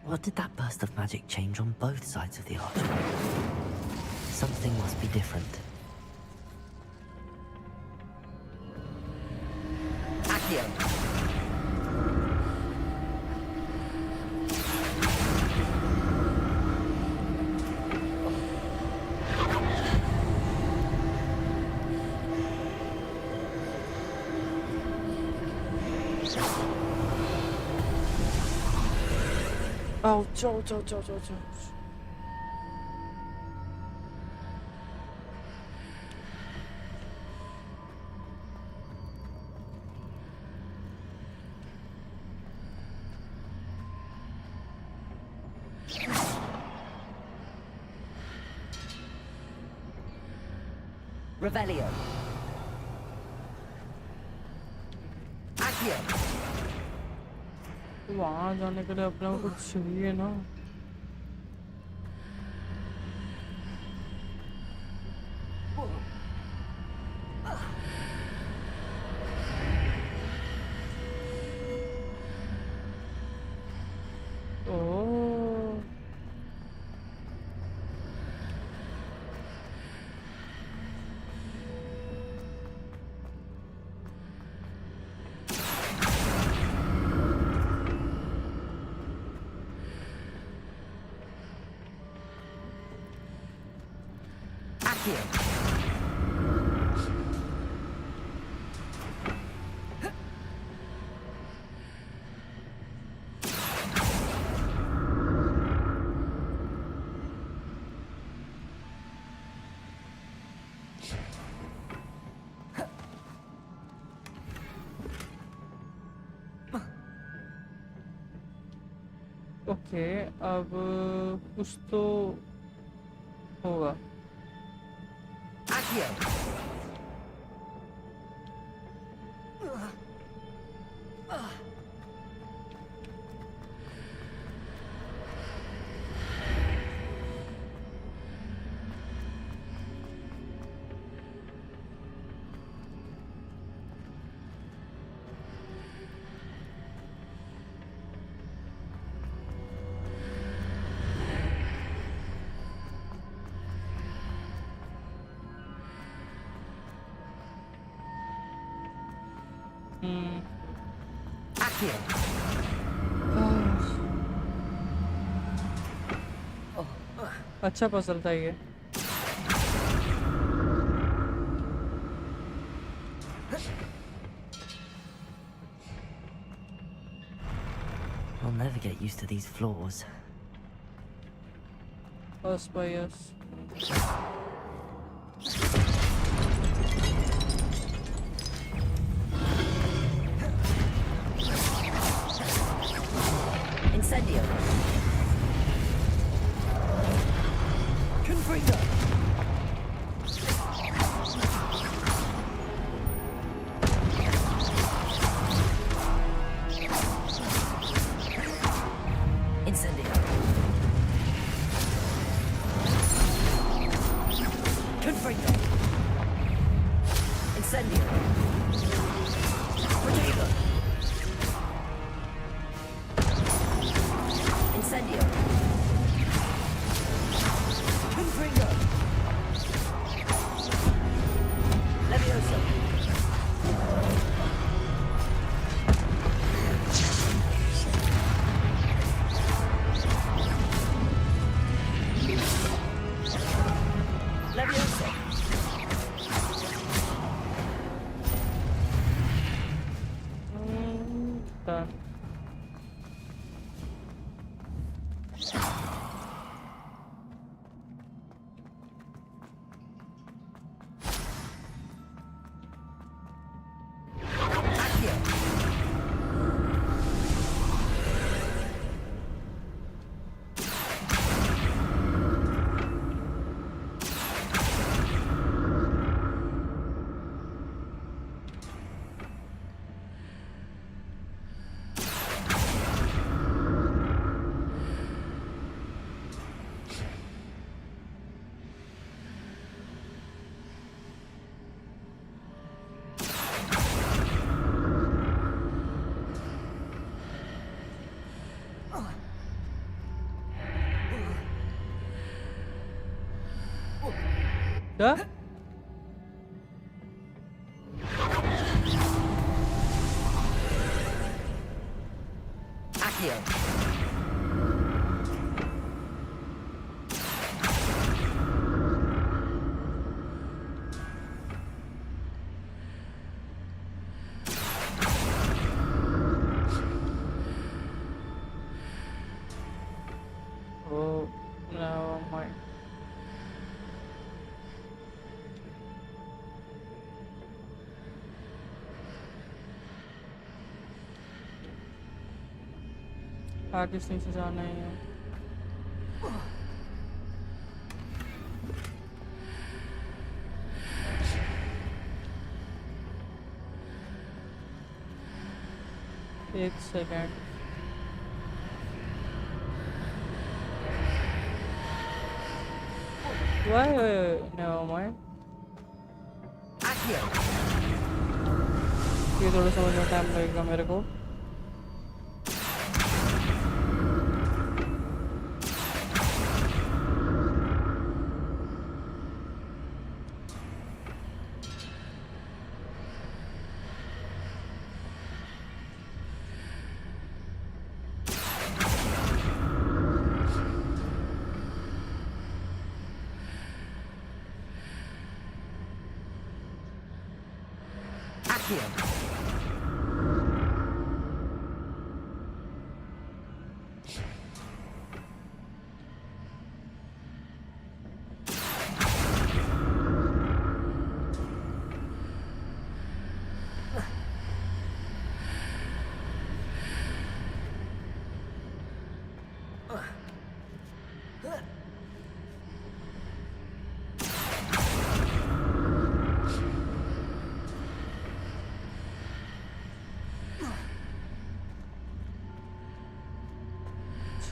What did that burst of magic change on both sides of the archway? Something must be different. Accio. Ouch, ouch, ouch, ouch, ouch, ouch. Revelio. Accio. वहां जाने के लिए अपने को कुछ चाहिए ना. Oh. Accio. Okay, अब कुछ तो होगा। Accio. Accio. अच्छा पजल था ये। I'll never get used to these floors. बस भाई yes. Incendio. Confringo. Incendio. Confringo. Incendio. Protego. Incendio. Confringo. Levioso. Levioso. Done. Accio. क्या? Accio. Oh, no, my. आगे से नीचे जाना है। एक second. Why? Never mind. Accio. ये थोड़ा समझने टाइम लगेगा मेरे को। Accio.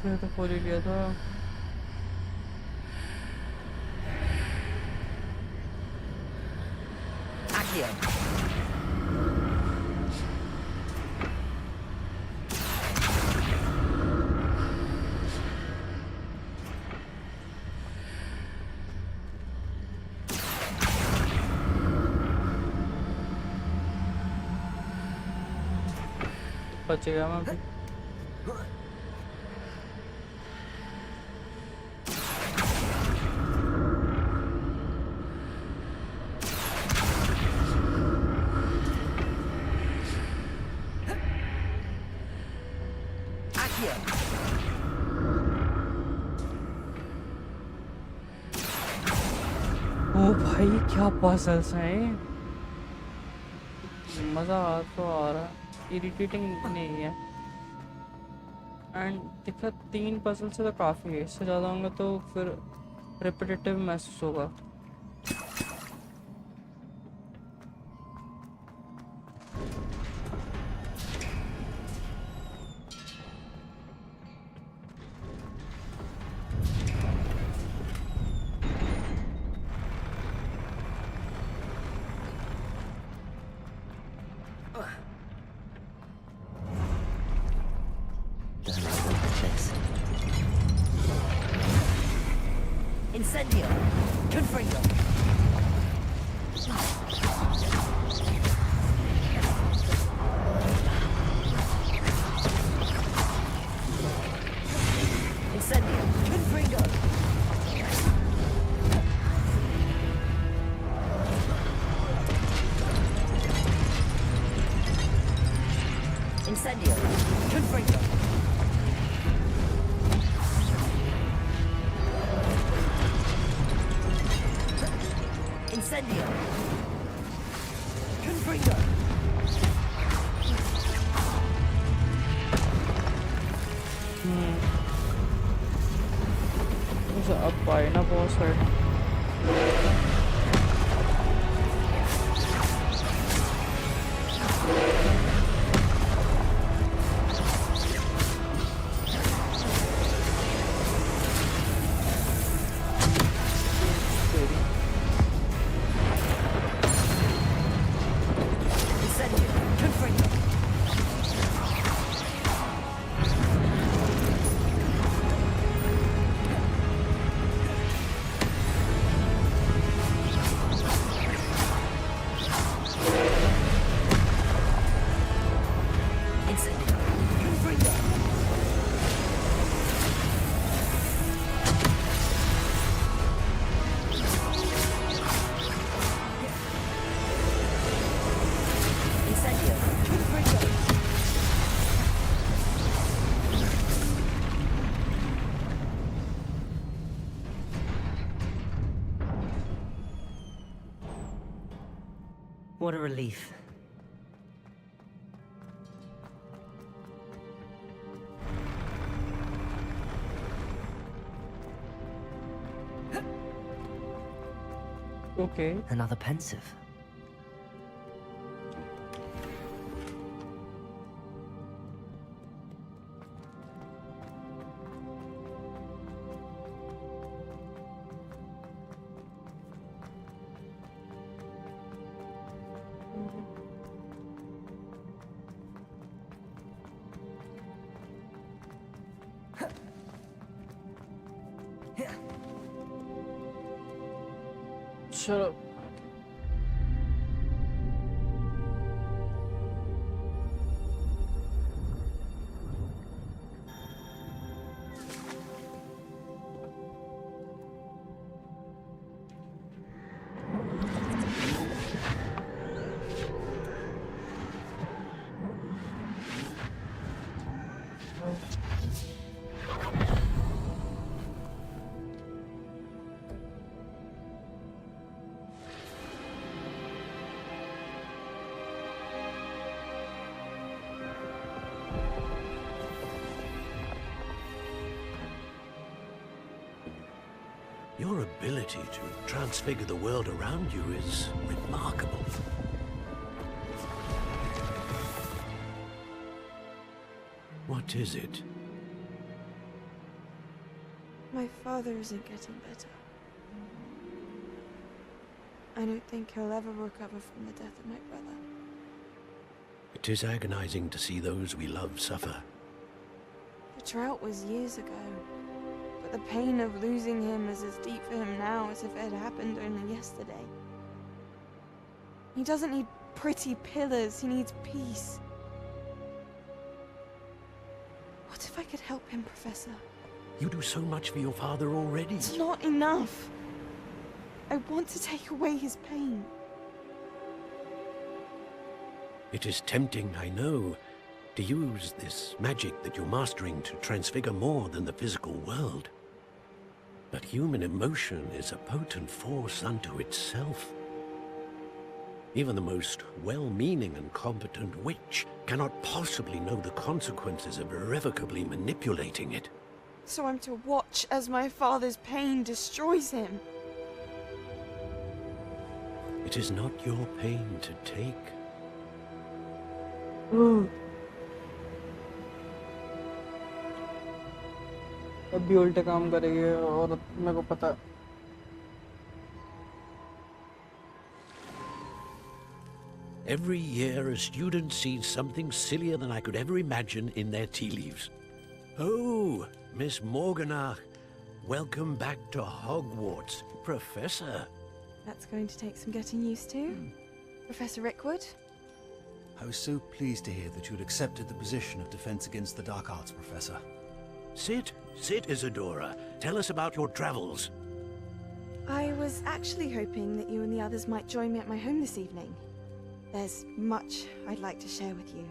इसलिए तो खोल ही लिया था। Accio. बच गया मैं अभी। Accio. ओ भाई क्या पजल्स हैं ये। मज़ा तो आ रहा है, इरिटेटिंग नहीं है। एंड देखा 3 पजल से तो काफ़ी है, इससे ज़्यादा होंगे तो फिर रिपीटेटिव महसूस होगा। Don't know what this. Incendio. Confringo. Incendio. Confringo. Incendio. Confringo. Incendio. Confringo. अब पाए ना बहुत सारे। Incendio. Confringo. Incendio. Confringo. Incendio. Confringo. What a relief. Okay. Another pensive. चलो Your ability to transfigure the world around you is remarkable. What is it? My father isn't getting better. I don't think he'll ever recover from the death of my brother. It is agonizing to see those we love suffer. The drought was years ago, but the pain of losing him is as deep for him now as if it had happened only yesterday. He doesn't need pretty pillars, he needs peace. What if I could help him, Professor? You do so much for your father already. It's not enough. I want to take away his pain. It is tempting, I know, to use this magic that you're mastering to transfigure more than the physical world. But human emotion is a potent force unto itself. Even the most well-meaning and competent witch cannot possibly know the consequences of irrevocably manipulating it. So I'm to watch as my father's pain destroys him. It is not your pain to take. अब भी उल्टे काम करेगी और मेरे को पता है. Every year a student sees something sillier than I could ever imagine in their tea leaves. Oh, Miss Morganach, welcome back to Hogwarts, Professor. That's going to take some getting used to. Professor Rickwood? I was so pleased to hear that you had accepted the position of Defense Against the Dark Arts, Professor. Sit, Isadora. Tell us about your travels. I was actually hoping that you and the others might join me at my home this evening. There's much I'd like to share with you.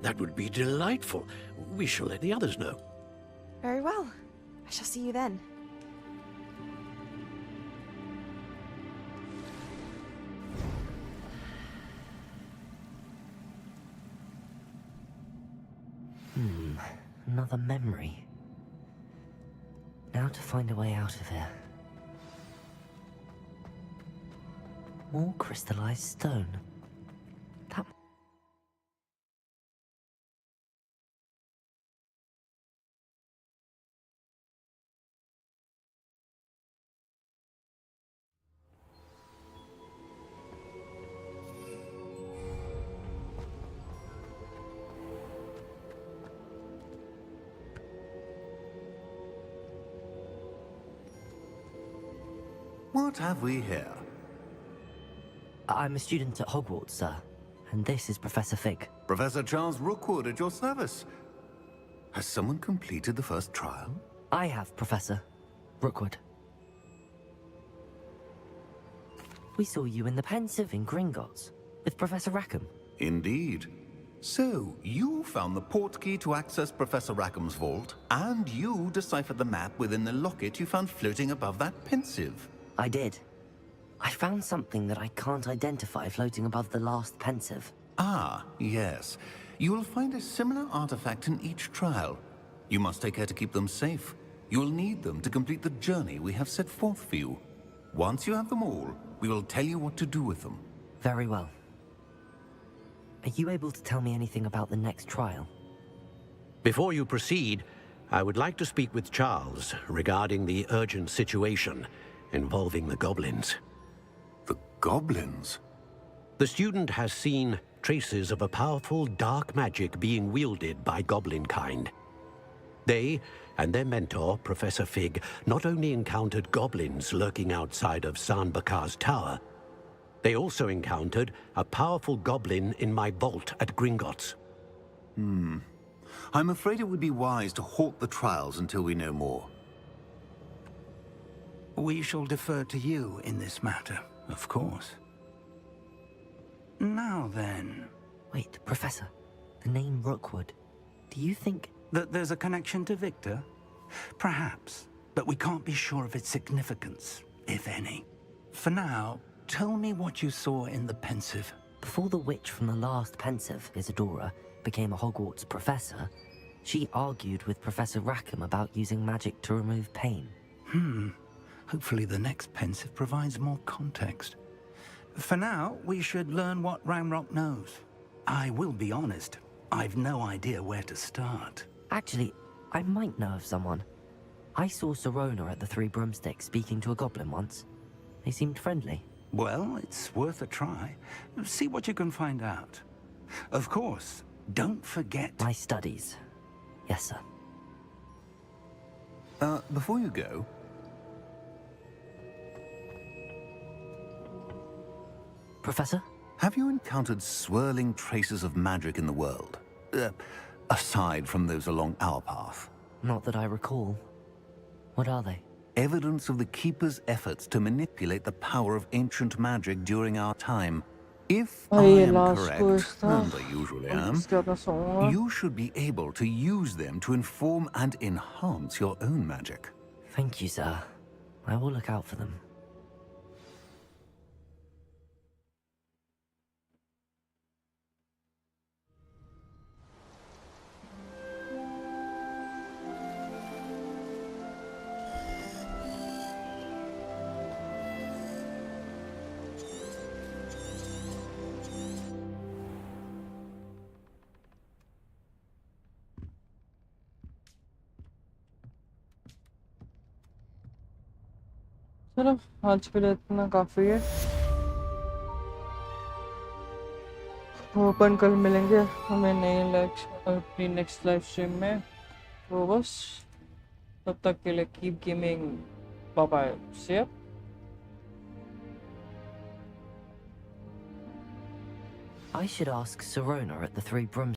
That would be delightful. We shall let the others know. Very well. I shall see you then. Another memory. Now to find a way out of here. More crystallized stone. That... What have we here? I'm a student at Hogwarts, sir. And this is Professor Fig. Professor Charles Rookwood at your service. Has someone completed the first trial? I have, Professor Rookwood. We saw you in the Pensive in Gringotts with Professor Rackham. Indeed. So, you found the portkey to access Professor Rackham's vault, and you deciphered the map within the locket you found floating above that Pensive. I did. I found something that I can't identify floating above the last Pensive. Ah, yes. You will find a similar artifact in each trial. You must take care to keep them safe. You will need them to complete the journey we have set forth for you. Once you have them all, we will tell you what to do with them. Very well. Are you able to tell me anything about the next trial? Before you proceed, I would like to speak with Charles regarding the urgent situation involving the goblins. The goblins? The student has seen traces of a powerful dark magic being wielded by goblin kind. They and their mentor, Professor Fig, not only encountered goblins lurking outside of Sanbakar's tower, they also encountered a powerful goblin in my vault at Gringotts. I'm afraid it would be wise to halt the trials until we know more. We shall defer to you in this matter, of course. Now then... Wait, Professor. The name Rookwood. Do you think... that there's a connection to Victor? Perhaps, but we can't be sure of its significance, if any. For now, tell me what you saw in the Pensive. Before the witch from the last Pensive, Isadora, became a Hogwarts professor, she argued with Professor Rackham about using magic to remove pain. Hopefully the next Pensive provides more context. For now, we should learn what Ranrock knows. I will be honest, I've no idea where to start. Actually, I might know of someone. I saw Sirona at the Three Broomsticks speaking to a goblin once. They seemed friendly. Well, it's worth a try. See what you can find out. Of course, don't forget... My studies. Yes, sir. Before you go... Professor? Have you encountered swirling traces of magic in the world? Aside from those along our path? Not that I recall. What are they? Evidence of the Keeper's efforts to manipulate the power of ancient magic during our time. If I am correct, and I usually am, you should be able to use them to inform and enhance your own magic. Thank you, sir. I will look out for them. चलो आज के लिए इतना काफी है। अपन कल मिलेंगे हमें अपनी नेक्स्ट लाइव स्ट्रीम में। तो बस तब तक के लिए keep gaming, bye bye, see you. I should ask Sirona at the Three Broomsticks